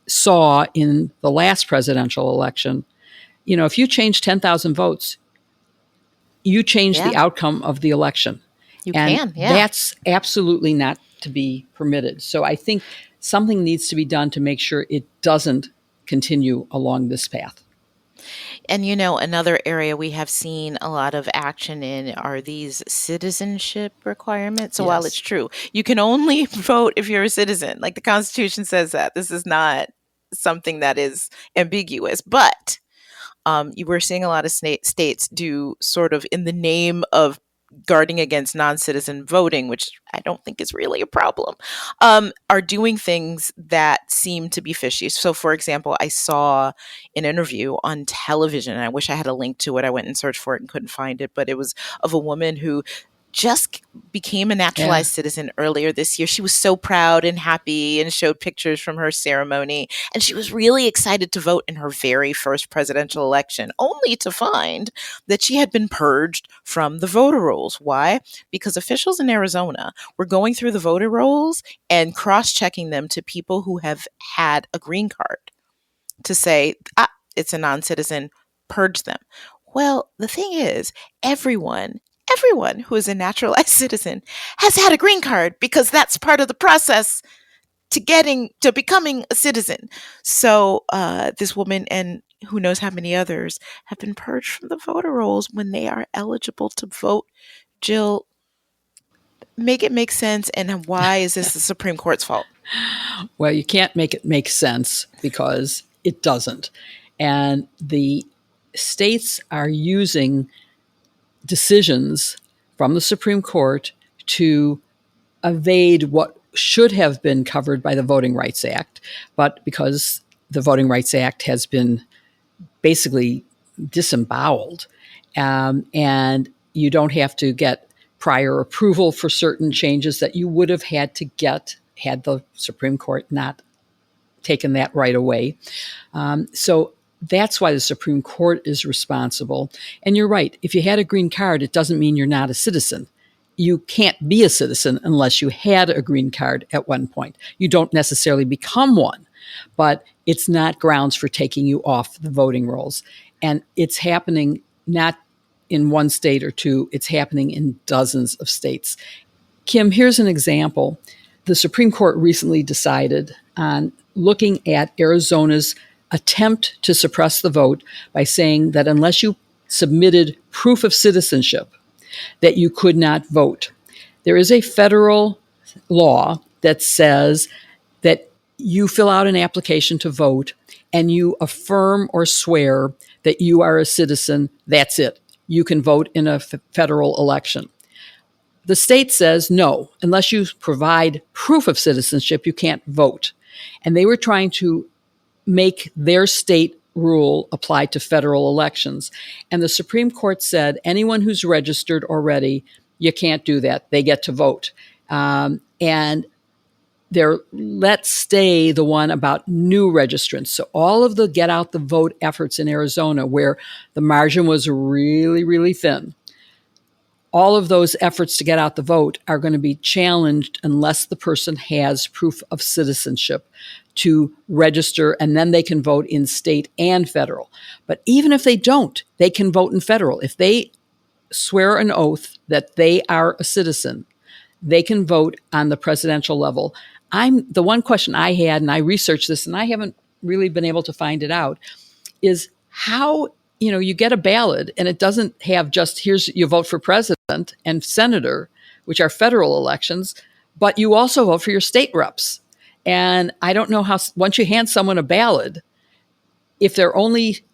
saw in the last presidential election, if you change 10,000 votes, you change the outcome of the election. That's absolutely not to be permitted. So I think something needs to be done to make sure it doesn't continue along this path. And another area we have seen a lot of action in are these citizenship requirements. So while it's true, you can only vote if you're a citizen, like the Constitution says that. This is not something that is ambiguous, but you were seeing a lot of states do sort of in the name of guarding against non-citizen voting, which I don't think is really a problem, are doing things that seem to be fishy. So, for example, I saw an interview on television, and I wish I had a link to it. I went and searched for it and couldn't find it, but it was of a woman who just became a naturalized citizen earlier this year. She was so proud and happy and showed pictures from her ceremony. And she was really excited to vote in her very first presidential election, only to find that she had been purged from the voter rolls. Why? Because officials in Arizona were going through the voter rolls and cross-checking them to people who have had a green card to say, it's a non-citizen, purge them. Well, the thing is, everyone who is a naturalized citizen has had a green card because that's part of the process to becoming a citizen. So this woman, and who knows how many others, have been purged from the voter rolls when they are eligible to vote. Jill, make it make sense, and why is this the Supreme Court's fault? Well, you can't make it make sense because it doesn't. And the states are using decisions from the Supreme Court to evade what should have been covered by the Voting Rights Act. But because the Voting Rights Act has been basically disemboweled, and you don't have to get prior approval for certain changes that you would have had to get had the Supreme Court not taken that right away. So that's why the Supreme Court is responsible. And you're right. If you had a green card, it doesn't mean you're not a citizen. You can't be a citizen unless you had a green card at one point. You don't necessarily become one, but it's not grounds for taking you off the voting rolls. And it's happening not in one state or two, it's happening in dozens of states. Kim, here's an example. The Supreme Court recently decided on looking at Arizona's attempt to suppress the vote by saying that unless you submitted proof of citizenship, that you could not vote. There is a federal law that says that you fill out an application to vote and you affirm or swear that you are a citizen. That's it. You can vote in a federal election. The state says no, unless you provide proof of citizenship, you can't vote. And they were trying to make their state rule apply to federal elections. And the Supreme Court said anyone who's registered already, you can't do that. They get to vote. And let's stay the one about new registrants. So all of the get out the vote efforts in Arizona, where the margin was really, really thin, all of those efforts to get out the vote are going to be challenged unless the person has proof of citizenship to register, and then they can vote in state and federal. But even if they don't, they can vote in federal. If they swear an oath that they are a citizen, they can vote on the presidential level. The one question I had, and I researched this, and I haven't really been able to find it out, is how you get a ballot and it doesn't have just you vote for president and senator, which are federal elections, but you also vote for your state reps. And I don't know how, once you hand someone a ballot, if they're only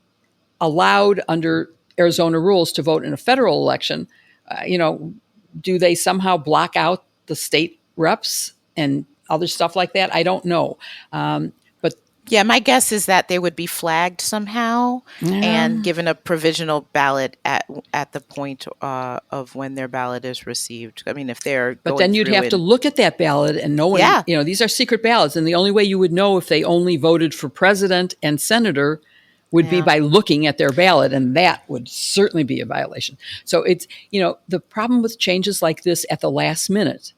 allowed under Arizona rules to vote in a federal election, do they somehow block out the state reps and other stuff like that? I don't know. Yeah, my guess is that they would be flagged somehow and given a provisional ballot at the point of when their ballot is received. I mean, if they're but then you'd have to look at that ballot, and no one, these are secret ballots, and the only way you would know if they only voted for president and senator would be by looking at their ballot, and that would certainly be a violation. So it's, the problem with changes like this at the last minute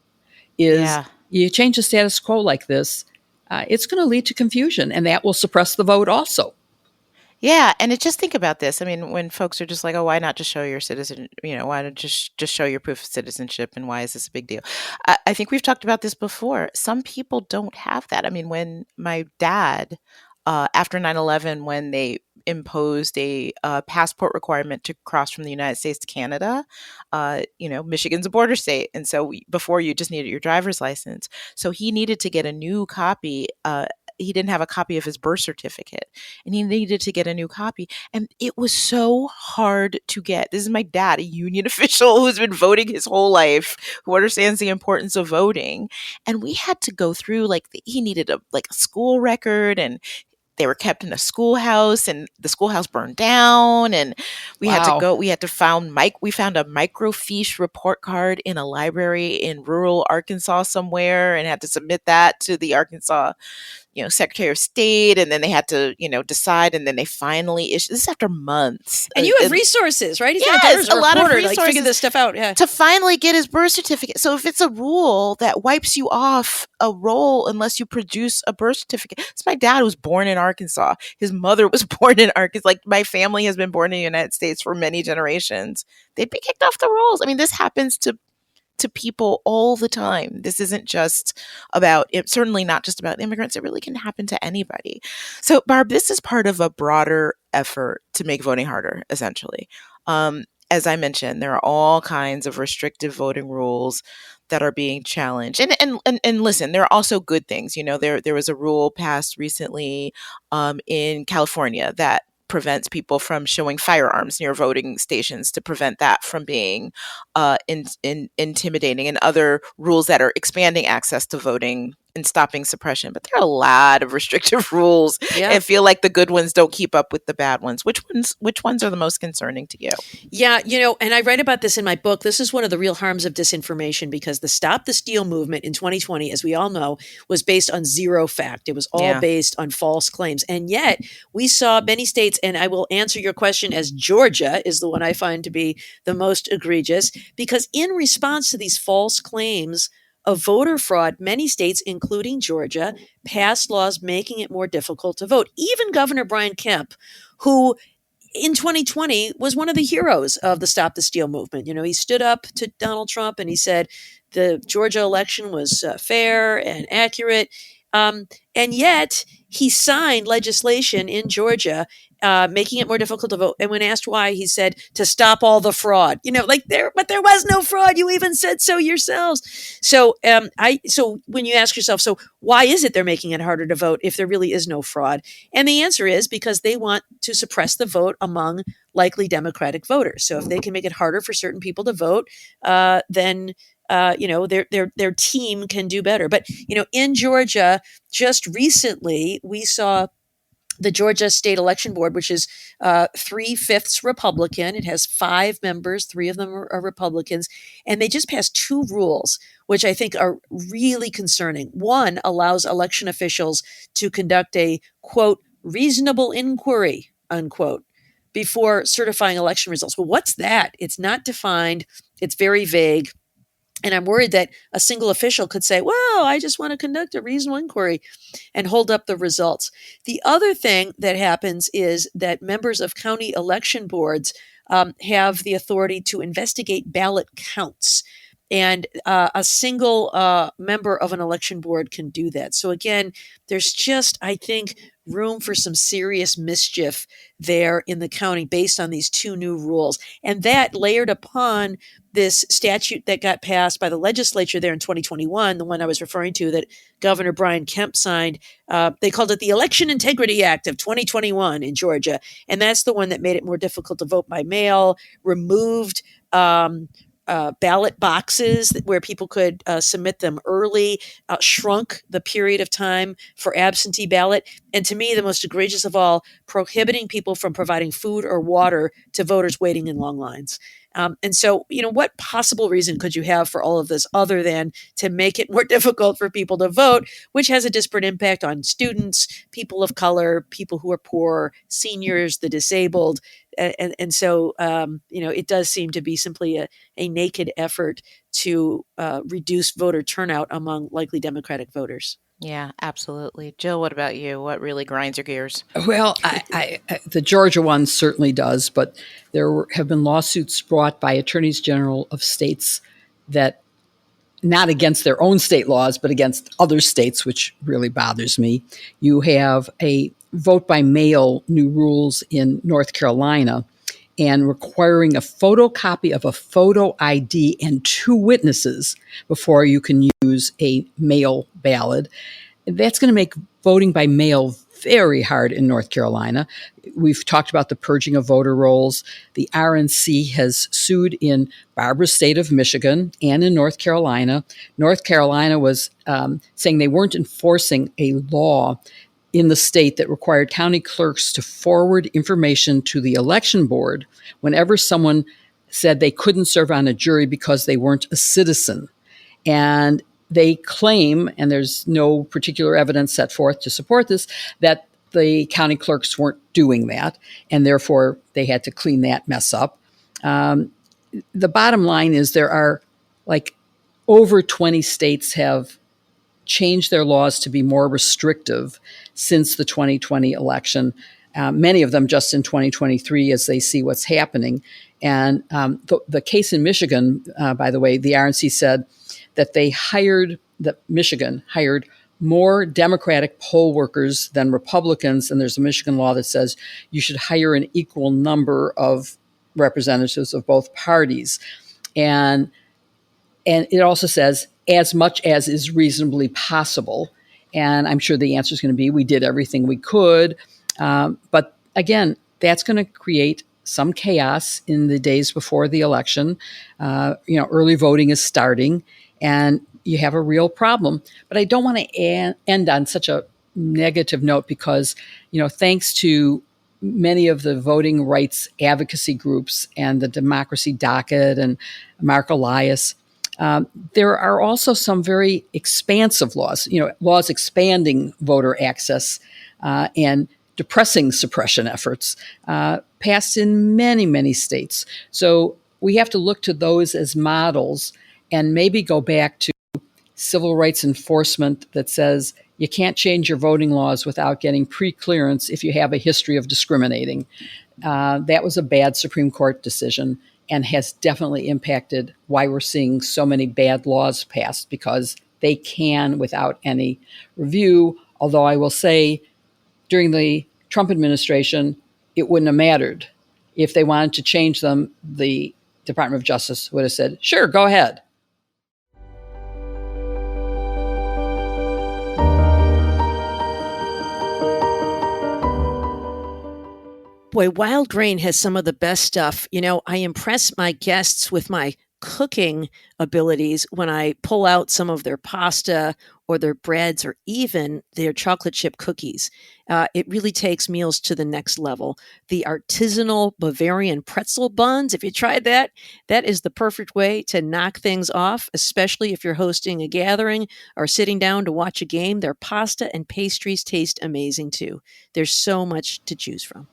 is you change the status quo like this, it's going to lead to confusion, and that will suppress the vote also. Yeah, and just think about this. I mean, when folks are just like, "Oh, why not just show your citizen? Why not just show your proof of citizenship? And why is this a big deal?" I think we've talked about this before. Some people don't have that. I mean, when my dad, after 9/11, when they imposed a passport requirement to cross from the United States to Canada, Michigan's a border state, and so before you just needed your driver's license, so he needed to get a new copy. He didn't have a copy of his birth certificate, and he needed to get a new copy. And it was so hard to get. This is my dad, a union official who's been voting his whole life, who understands the importance of voting. And we had to go through, he needed a school record, and they were kept in a schoolhouse, and the schoolhouse burned down, and we had to go. We had to we found a microfiche report card in a library in rural Arkansas somewhere, and had to submit that to the Arkansas Secretary of State, and then they had to, decide, and then they finally issued. This is after months. And you have resources, right? Yes, a lot of resources figure this stuff out. Yeah. To finally get his birth certificate. So if it's a rule that wipes you off a roll unless you produce a birth certificate, it's my dad was born in Arkansas. His mother was born in Arkansas. My family has been born in the United States for many generations. They'd be kicked off the rolls. I mean, this happens to people all the time. This isn't just certainly not just about immigrants. It really can happen to anybody. So, Barb, this is part of a broader effort to make voting harder, essentially. As I mentioned, there are all kinds of restrictive voting rules that are being challenged. And listen, there are also good things. There was a rule passed recently in California that prevents people from showing firearms near voting stations to prevent that from being intimidating, and other rules that are expanding access to voting and stopping suppression. But there are a lot of restrictive rules, and I feel like the good ones don't keep up with the bad ones. Which ones are the most concerning to you? Yeah, and I write about this in my book. This is one of the real harms of disinformation, because the Stop the Steal movement in 2020, as we all know, was based on zero fact. It was all based on false claims. And yet we saw many states, and I will answer your question as Georgia is the one I find to be the most egregious, because in response to these false claims of voter fraud, many states, including Georgia, passed laws making it more difficult to vote. Even Governor Brian Kemp, who in 2020 was one of the heroes of the Stop the Steal movement. He stood up to Donald Trump and he said the Georgia election was fair and accurate. And yet he signed legislation in Georgia making it more difficult to vote. And when asked why, he said to stop all the fraud. But there was no fraud. You even said so yourselves. So so when you ask yourself, so why is it they're making it harder to vote if there really is no fraud? And the answer is because they want to suppress the vote among likely Democratic voters. So if they can make it harder for certain people to vote, then their team can do better. But in Georgia, just recently we saw the Georgia State Election Board, which is 3/5 Republican. It has 5 members, 3 of them are Republicans, and they just passed 2 rules, which I think are really concerning. One allows election officials to conduct a, quote, reasonable inquiry, unquote, before certifying election results. Well, what's that? It's not defined. It's very vague. And I'm worried that a single official could say, well, I just want to conduct a reasonable inquiry and hold up the results. The other thing that happens is that members of county election boards have the authority to investigate ballot counts. And a single member of an election board can do that. So again, there's just, I think, room for some serious mischief there in the county based on these 2 new rules. And that layered upon this statute that got passed by the legislature there in 2021, the one I was referring to that Governor Brian Kemp signed, they called it the Election Integrity Act of 2021 in Georgia. And that's the one that made it more difficult to vote by mail, removed ballot boxes where people could submit them early, shrunk the period of time for absentee ballot, and to me, the most egregious of all, prohibiting people from providing food or water to voters waiting in long lines. And so, what possible reason could you have for all of this other than to make it more difficult for people to vote, which has a disparate impact on students, people of color, people who are poor, seniors, the disabled. And so, it does seem to be simply a naked effort to reduce voter turnout among likely Democratic voters. Yeah, absolutely. Jill, what about you? What really grinds your gears? Well, the Georgia one certainly does, but there have been lawsuits brought by attorneys general of states that, not against their own state laws, but against other states, which really bothers me. You have a vote by mail new rules in North Carolina and requiring a photocopy of a photo ID and 2 witnesses before you can use a mail ballot. That's going to make voting by mail very hard in North Carolina. We've talked about the purging of voter rolls. The RNC has sued in Barbara's state of Michigan and in North Carolina. North Carolina was saying they weren't enforcing a law in the state that required county clerks to forward information to the election board whenever someone said they couldn't serve on a jury because they weren't a citizen. And they claim, and there's no particular evidence set forth to support this, that the county clerks weren't doing that, and therefore they had to clean that mess up. The bottom line is there are over 20 states have changed their laws to be more restrictive since the 2020 election, many of them just in 2023 as they see what's happening. And the case in Michigan, by the way, the RNC said that Michigan hired more Democratic poll workers than Republicans, and there's a Michigan law that says you should hire an equal number of representatives of both parties. And it also says as much as is reasonably possible. And I'm sure the answer is going to be we did everything we could. But again, that's going to create some chaos in the days before the election. Early voting is starting, and you have a real problem. But I don't want to end on such a negative note because, thanks to many of the voting rights advocacy groups and the Democracy Docket and Mark Elias, there are also some very expansive laws, laws expanding voter access and depressing suppression efforts passed in many, many states. So we have to look to those as models and maybe go back to civil rights enforcement that says you can't change your voting laws without getting pre-clearance if you have a history of discriminating. That was a bad Supreme Court decision and has definitely impacted why we're seeing so many bad laws passed, because they can without any review. Although I will say during the Trump administration, it wouldn't have mattered. If they wanted to change them, the Department of Justice would have said, sure, go ahead. Boy, Wild Grain has some of the best stuff. I impress my guests with my cooking abilities when I pull out some of their pasta or their breads or even their chocolate chip cookies. It really takes meals to the next level. The artisanal Bavarian pretzel buns, if you tried that, that is the perfect way to knock things off, especially if you're hosting a gathering or sitting down to watch a game. Their pasta and pastries taste amazing too. There's so much to choose from.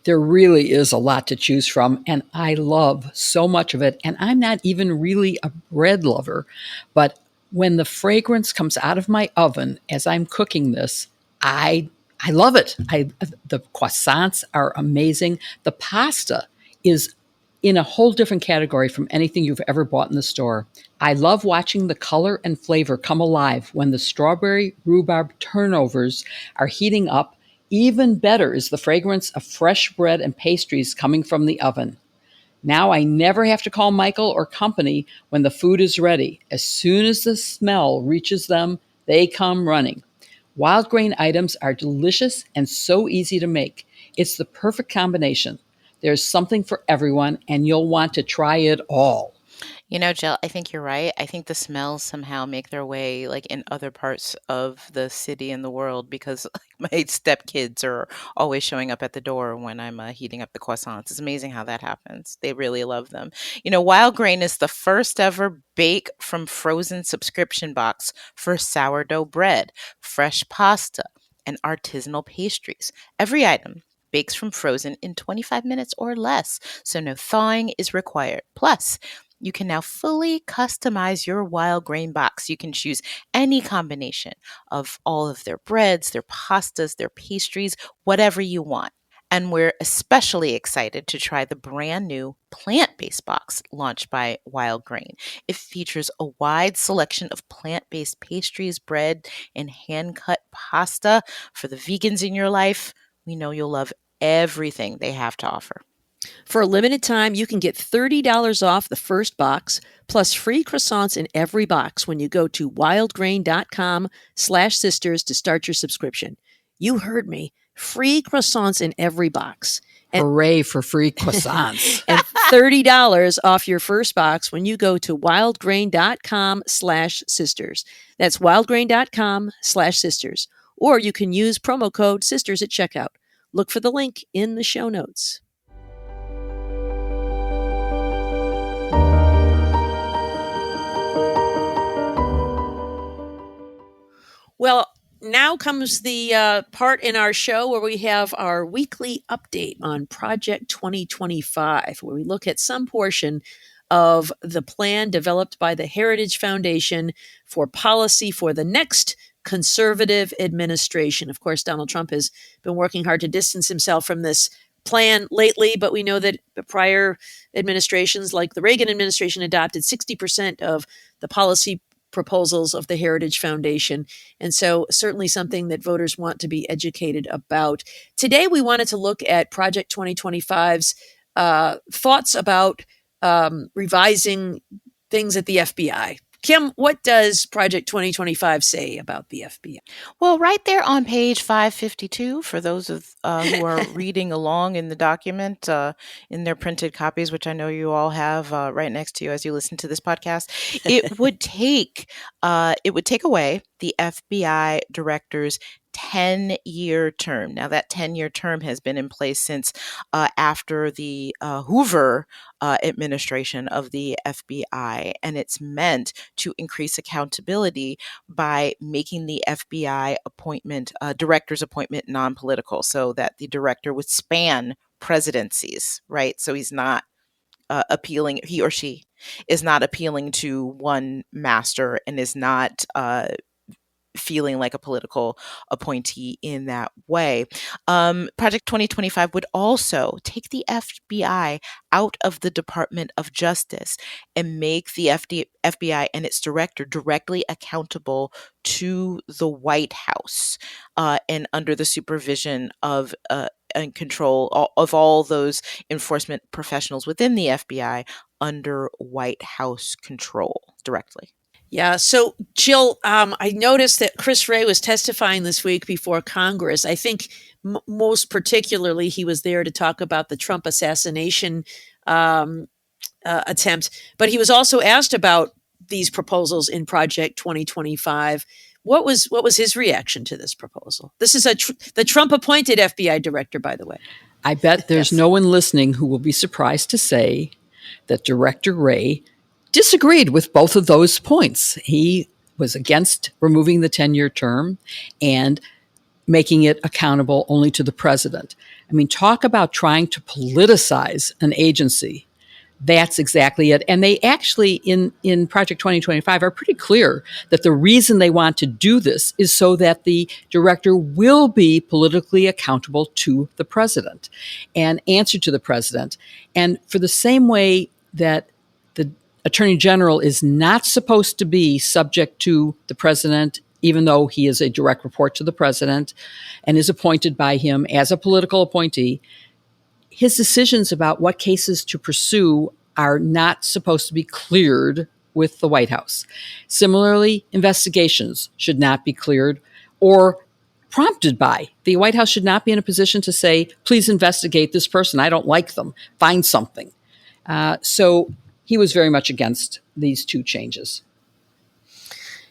There really is a lot to choose from, and I love so much of it. And I'm not even really a bread lover, but when the fragrance comes out of my oven as I'm cooking this, I love it. The croissants are amazing. The pasta is in a whole different category from anything you've ever bought in the store. I love watching the color and flavor come alive when the strawberry rhubarb turnovers are heating up. Even better is the fragrance of fresh bread and pastries coming from the oven. Now I never have to call Michael or company when the food is ready. As soon as the smell reaches them, they come running. Wild grain items are delicious and so easy to make. It's the perfect combination. There's something for everyone, and you'll want to try it all. Jill, I think you're right. I think the smells somehow make their way like in other parts of the city and the world because my stepkids are always showing up at the door when I'm heating up the croissants. It's amazing how that happens. They really love them. Wild Grain is the first ever bake from frozen subscription box for sourdough bread, fresh pasta, and artisanal pastries. Every item bakes from frozen in 25 minutes or less, so no thawing is required. Plus, you can now fully customize your Wild Grain box. You can choose any combination of all of their breads, their pastas, their pastries, whatever you want. And we're especially excited to try the brand new plant-based box launched by Wild Grain. It features a wide selection of plant-based pastries, bread, and hand-cut pasta. For the vegans in your life, we know you'll love everything they have to offer. For a limited time, you can get $30 off the first box, plus free croissants in every box when you go to wildgrain.com/sisters to start your subscription. You heard me. Free croissants in every box. Hooray for free croissants. And $30 off your first box when you go to wildgrain.com/sisters. That's wildgrain.com/sisters. Or you can use promo code SISTERS at checkout. Look for the link in the show notes. Well, now comes the part in our show where we have our weekly update on Project 2025, where we look at some portion of the plan developed by the Heritage Foundation for policy for the next conservative administration. Of course, Donald Trump has been working hard to distance himself from this plan lately, but we know that the prior administrations, like the Reagan administration, adopted 60% of the policy proposals of the Heritage Foundation. And so certainly something that voters want to be educated about. Today, we wanted to look at Project 2025's thoughts about revising things at the FBI. Kim, what does Project 2025 say about the FBI? Well, right there on page 552, for those of who are reading along in the document in their printed copies, which I know you all have right next to you as you listen to this podcast, it would take away the FBI director's 10-year term. Now, that 10-year term has been in place since after the Hoover administration of the FBI, and it's meant to increase accountability by making the FBI director's appointment non-political, so that the director would span presidencies, right? So he's not he or she is not appealing to one master and is not feeling like a political appointee in that way. Project 2025 would also take the FBI out of the Department of Justice and make the FBI and its director directly accountable to the White House and under the supervision of and control of all those enforcement professionals within the FBI under White House control directly. Yeah. So, Jill, I noticed that Chris Wray was testifying this week before Congress. I think most particularly he was there to talk about the Trump assassination attempt, but he was also asked about these proposals in Project 2025. What was his reaction to this proposal? This is the Trump-appointed FBI director, by the way. I bet there's no one listening who will be surprised to say that Director Wray disagreed with both of those points. He was against removing the 10-year term and making it accountable only to the president. I mean, talk about trying to politicize an agency. That's exactly it. And they actually, in Project 2025, are pretty clear that the reason they want to do this is so that the director will be politically accountable to the president and answer to the president. And for the same way that the Attorney General is not supposed to be subject to the president, even though he is a direct report to the president and is appointed by him as a political appointee, his decisions about what cases to pursue are not supposed to be cleared with the White House. Similarly, investigations should not be cleared or prompted by. The White House should not be in a position to say, please investigate this person. I don't like them. Find something. So he was very much against these two changes.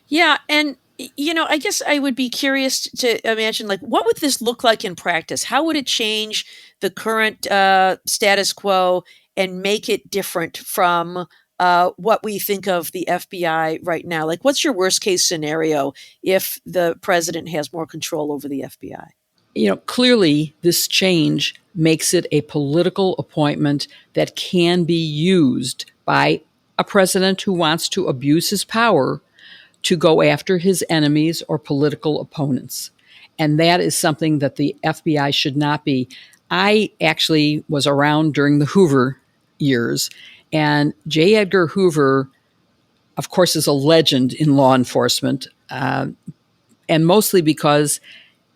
Yeah. And, I guess I would be curious to imagine, what would this look like in practice? How would it change the current status quo and make it different from what we think of the FBI right now? What's your worst case scenario if the president has more control over the FBI? Clearly this change makes it a political appointment that can be used by a president who wants to abuse his power to go after his enemies or political opponents. And that is something that the FBI should not be. I actually was around during the Hoover years, and J. Edgar Hoover, of course, is a legend in law enforcement, and mostly because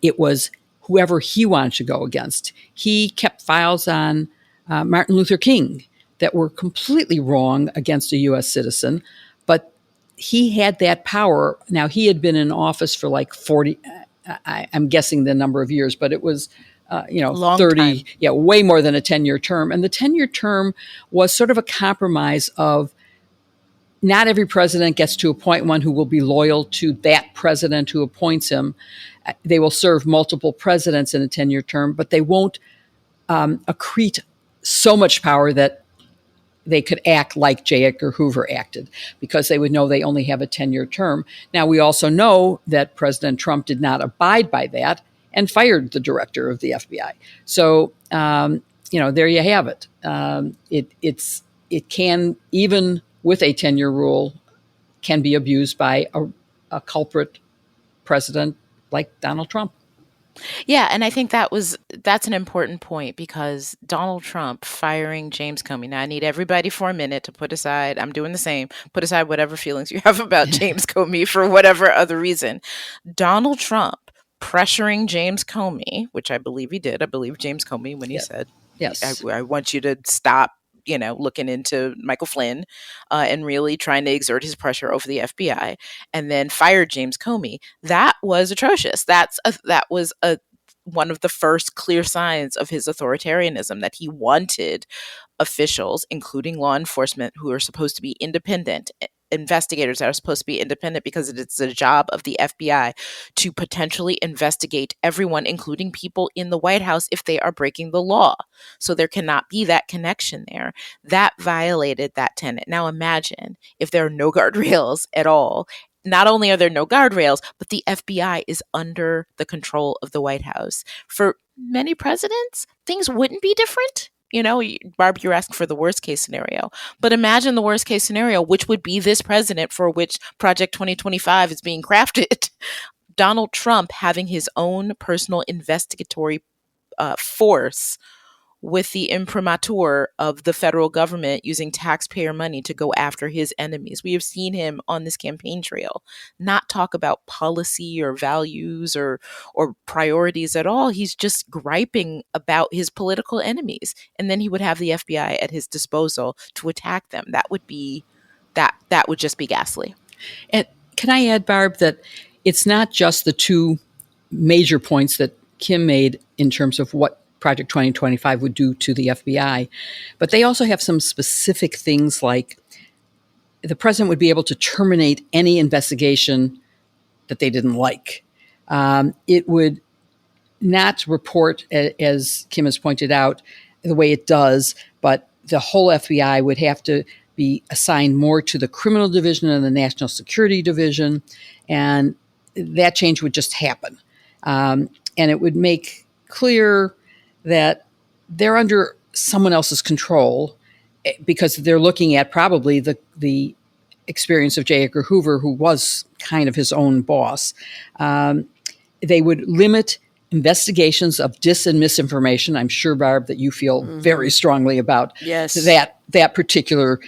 it was whoever he wanted to go against. He kept files on Martin Luther King that were completely wrong against a U.S. citizen, but he had that power. Now, he had been in office for 40, I'm guessing the number of years, but it was, Long 30, time. Yeah, way more than a 10-year term. And the 10-year term was sort of a compromise of not every president gets to appoint one who will be loyal to that president who appoints him. They will serve multiple presidents in a 10-year term, but they won't accrete so much power that they could act like J. Edgar Hoover acted, because they would know they only have a 10-year term. Now, we also know that President Trump did not abide by that and fired the director of the FBI. So, there you have it. It can, even with a 10-year rule, can be abused by a culprit president like Donald Trump. Yeah, and I think that's an important point, because Donald Trump firing James Comey. Now I need everybody for a minute to put aside, I'm doing the same, put aside whatever feelings you have about James Comey for whatever other reason. Donald Trump pressuring James Comey, which I believe he did. I believe James Comey when he said, Yes. I want you to stop, looking into Michael Flynn, and really trying to exert his pressure over the FBI, and then fired James Comey. That was atrocious. That was one of the first clear signs of his authoritarianism, that he wanted officials, including law enforcement, who are supposed to be independent, investigators that are supposed to be independent, because it's the job of the FBI to potentially investigate everyone, including people in the White House, if they are breaking the law. So there cannot be that connection there. That violated that tenet. Now imagine if there are no guardrails at all. Not only are there no guardrails, but the FBI is under the control of the White House. For many presidents, things wouldn't be different. Barb, you're asking for the worst case scenario. But imagine the worst case scenario, which would be this president for which Project 2025 is being crafted. Donald Trump having his own personal investigatory force, with the imprimatur of the federal government using taxpayer money to go after his enemies. We have seen him on this campaign trail not talk about policy or values or priorities at all. He's just griping about his political enemies, and then he would have the FBI at his disposal to attack them. That would just be ghastly. And can I add, Barb, that it's not just the two major points that Kim made in terms of what Project 2025 would do to the FBI, but they also have some specific things, like the president would be able to terminate any investigation that they didn't like. It would not report, as Kim has pointed out, the way it does, but the whole FBI would have to be assigned more to the criminal division and the national security division, and that change would just happen. And it would make clear that they're under someone else's control, because they're looking at probably the experience of J. Edgar Hoover, who was kind of his own boss. They would limit investigations of dis and misinformation. I'm sure, Barb, that you feel very strongly about that particular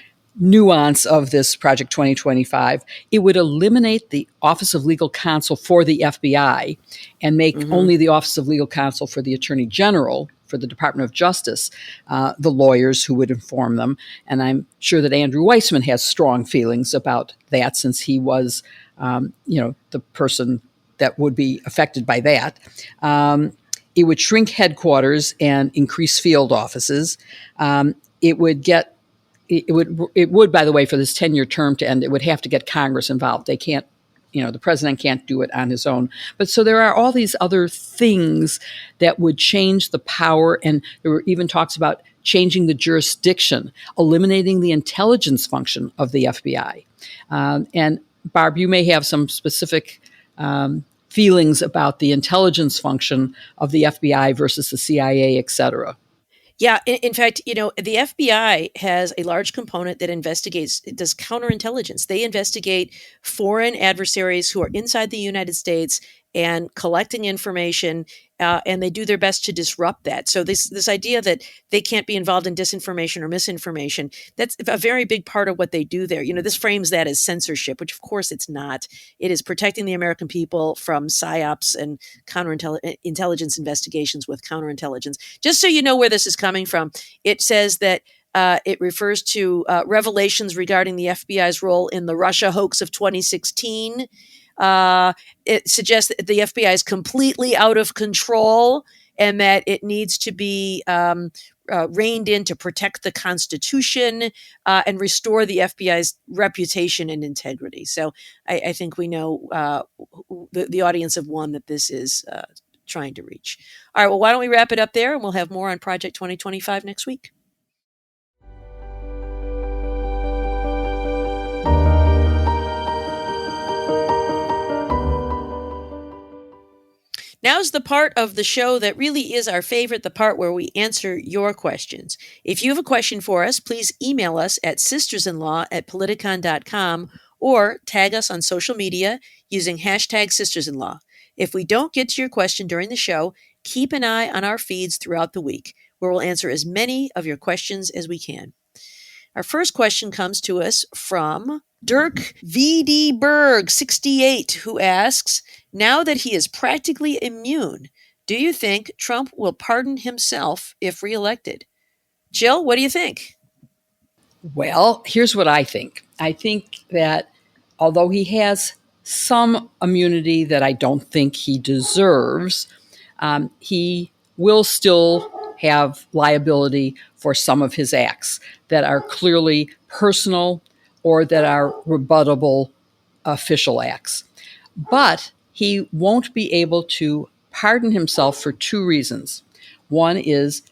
nuance of this Project 2025. It would eliminate the Office of Legal Counsel for the FBI and make only the Office of Legal Counsel for the Attorney General, for the Department of Justice, the lawyers who would inform them. And I'm sure that Andrew Weissman has strong feelings about that, since he was, the person that would be affected by that. It would shrink headquarters and increase field offices. It would, by the way, for this 10-year term to end, it would have to get Congress involved. They can't, the president can't do it on his own. But so there are all these other things that would change the power. And there were even talks about changing the jurisdiction, eliminating the intelligence function of the FBI. And Barb, you may have some specific feelings about the intelligence function of the FBI versus the CIA, et cetera. Yeah, in fact, the FBI has a large component that does counterintelligence. They investigate foreign adversaries who are inside the United States and collecting information, and they do their best to disrupt that. So this idea that they can't be involved in disinformation or misinformation, that's a very big part of what they do there. This frames that as censorship, which of course it's not. It is protecting the American people from psyops and counterintelligence investigations with counterintelligence. Just so you know where this is coming from, it says that it refers to revelations regarding the FBI's role in the Russia hoax of 2016. It suggests that the FBI is completely out of control and that it needs to be reined in to protect the Constitution and restore the FBI's reputation and integrity. So I think we know the audience of one that this is trying to reach. All right, well, why don't we wrap it up there, and we'll have more on Project 2025 next week. Now's the part of the show that really is our favorite, the part where we answer your questions. If you have a question for us, please email us at sistersinlaw@politicon.com or tag us on social media using hashtag sistersinlaw. If we don't get to your question during the show, keep an eye on our feeds throughout the week, where we'll answer as many of your questions as we can. Our first question comes to us from Dirk V.D. Berg, 68, who asks, now that he is practically immune, do you think Trump will pardon himself if reelected? Jill, what do you think? Well, here's what I think. I think that although he has some immunity that I don't think he deserves, he will still have liability for some of his acts that are clearly personal or that are rebuttable official acts. But he won't be able to pardon himself for two reasons. One is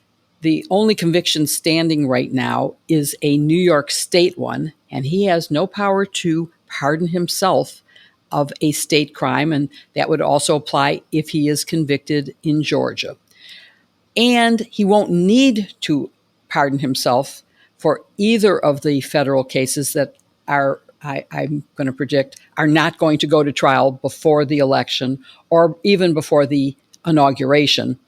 the only conviction standing right now is a New York State one, and he has no power to pardon himself of a state crime, and that would also apply if he is convicted in Georgia. And he won't need to pardon himself for either of the federal cases that are, I'm going to predict, are not going to go to trial before the election or even before the inauguration.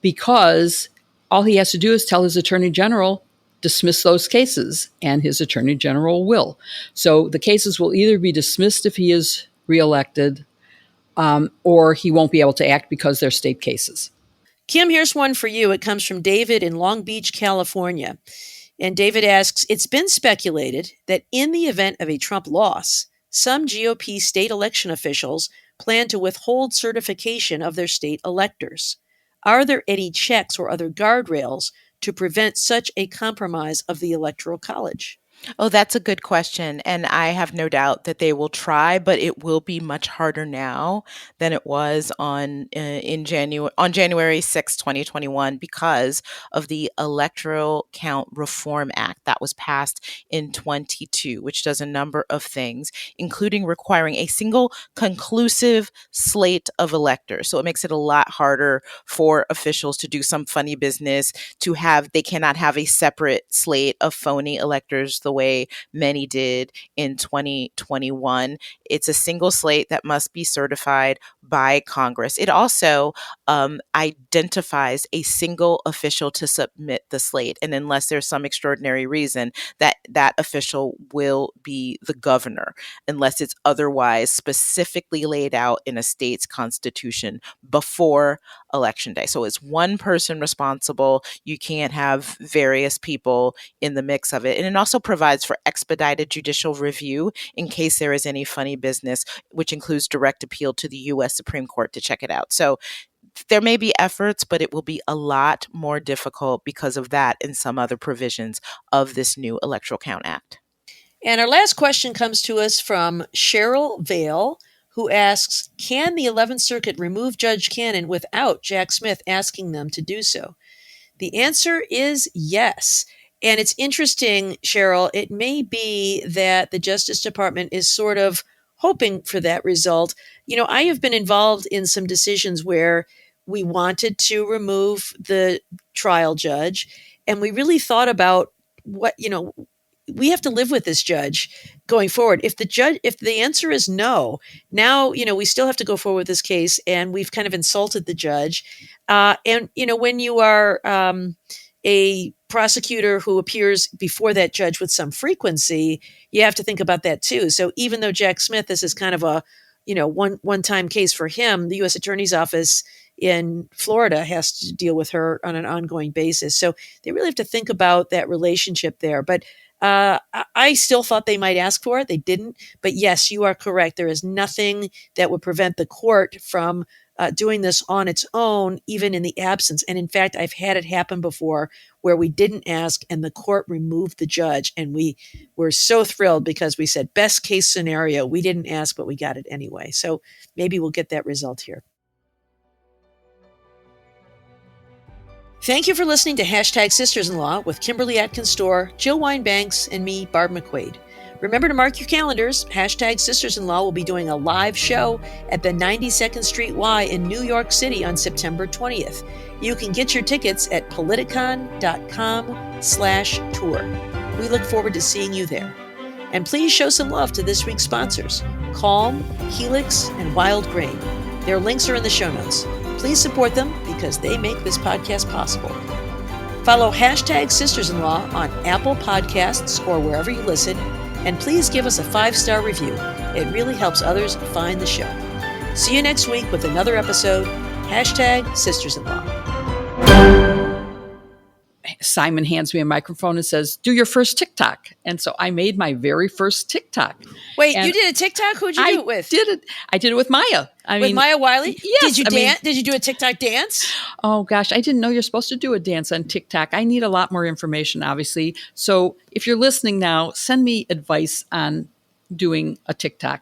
Because all he has to do is tell his attorney general, dismiss those cases, and his attorney general will. So the cases will either be dismissed if he is reelected, or he won't be able to act because they're state cases. Kim, here's one for you. It comes from David in Long Beach, California. And David asks, it's been speculated that in the event of a Trump loss, some GOP state election officials plan to withhold certification of their state electors. Are there any checks or other guardrails to prevent such a compromise of the Electoral College? Oh, that's a good question. And I have no doubt that they will try, but it will be much harder now than it was on January 6, 2021, because of the Electoral Count Reform Act that was passed in 22, which does a number of things, including requiring a single conclusive slate of electors. So it makes it a lot harder for officials to do some funny business, they cannot have a separate slate of phony electors the way many did in 2021. It's a single slate that must be certified by Congress. It also identifies a single official to submit the slate. And unless there's some extraordinary reason, that official will be the governor, unless it's otherwise specifically laid out in a state's constitution before Election Day. So it's one person responsible. You can't have various people in the mix of it. And it also provides for expedited judicial review in case there is any funny business, which includes direct appeal to the U.S. Supreme Court to check it out. So there may be efforts, but it will be a lot more difficult because of that and some other provisions of this new Electoral Count Act. And our last question comes to us from Cheryl Vale, who asks, can the 11th Circuit remove Judge Cannon without Jack Smith asking them to do so? The answer is yes. And it's interesting, Cheryl, it may be that the Justice Department is sort of hoping for that result. You know, I have been involved in some decisions where we wanted to remove the trial judge, and we really thought about what, we have to live with this judge going forward. If the answer is no, now, we still have to go forward with this case, and we've kind of insulted the judge. And when you are a prosecutor who appears before that judge with some frequency, you have to think about that too. So even though Jack Smith, this is kind of a, one-time case for him, the U.S. Attorney's Office in Florida has to deal with her on an ongoing basis. So they really have to think about that relationship there. But I still thought they might ask for it. They didn't. But yes, you are correct. There is nothing that would prevent the court from doing this on its own, even in the absence. And in fact, I've had it happen before where we didn't ask and the court removed the judge. And we were so thrilled because we said, best case scenario, we didn't ask, but we got it anyway. So maybe we'll get that result here. Thank you for listening to #Sisters-in-Law with Kimberly Atkins Storr, Jill Wine-Banks, and me, Barb McQuade. Remember to mark your calendars. #Sisters-in-Law will be doing a live show at the 92nd Street Y in New York City on September 20th. You can get your tickets at politicon.com/tour. We look forward to seeing you there. And please show some love to this week's sponsors, Calm, Helix, and Wild Grain. Their links are in the show notes. Please support them because they make this podcast possible. Follow hashtag Sisters-in-Law on Apple Podcasts or wherever you listen, and please give us a 5-star review. It really helps others find the show. See you next week with another episode, hashtag Sisters-in-Law. Simon hands me a microphone and says, "Do your first TikTok." And so I made my very first TikTok. Wait, And you did a TikTok? Who'd you do it with? I did it with Maya. With Maya Wiley? Yes. Did you dance? Did you do a TikTok dance? Oh gosh, I didn't know you're supposed to do a dance on TikTok. I need a lot more information, obviously. So if you're listening now, send me advice on doing a TikTok.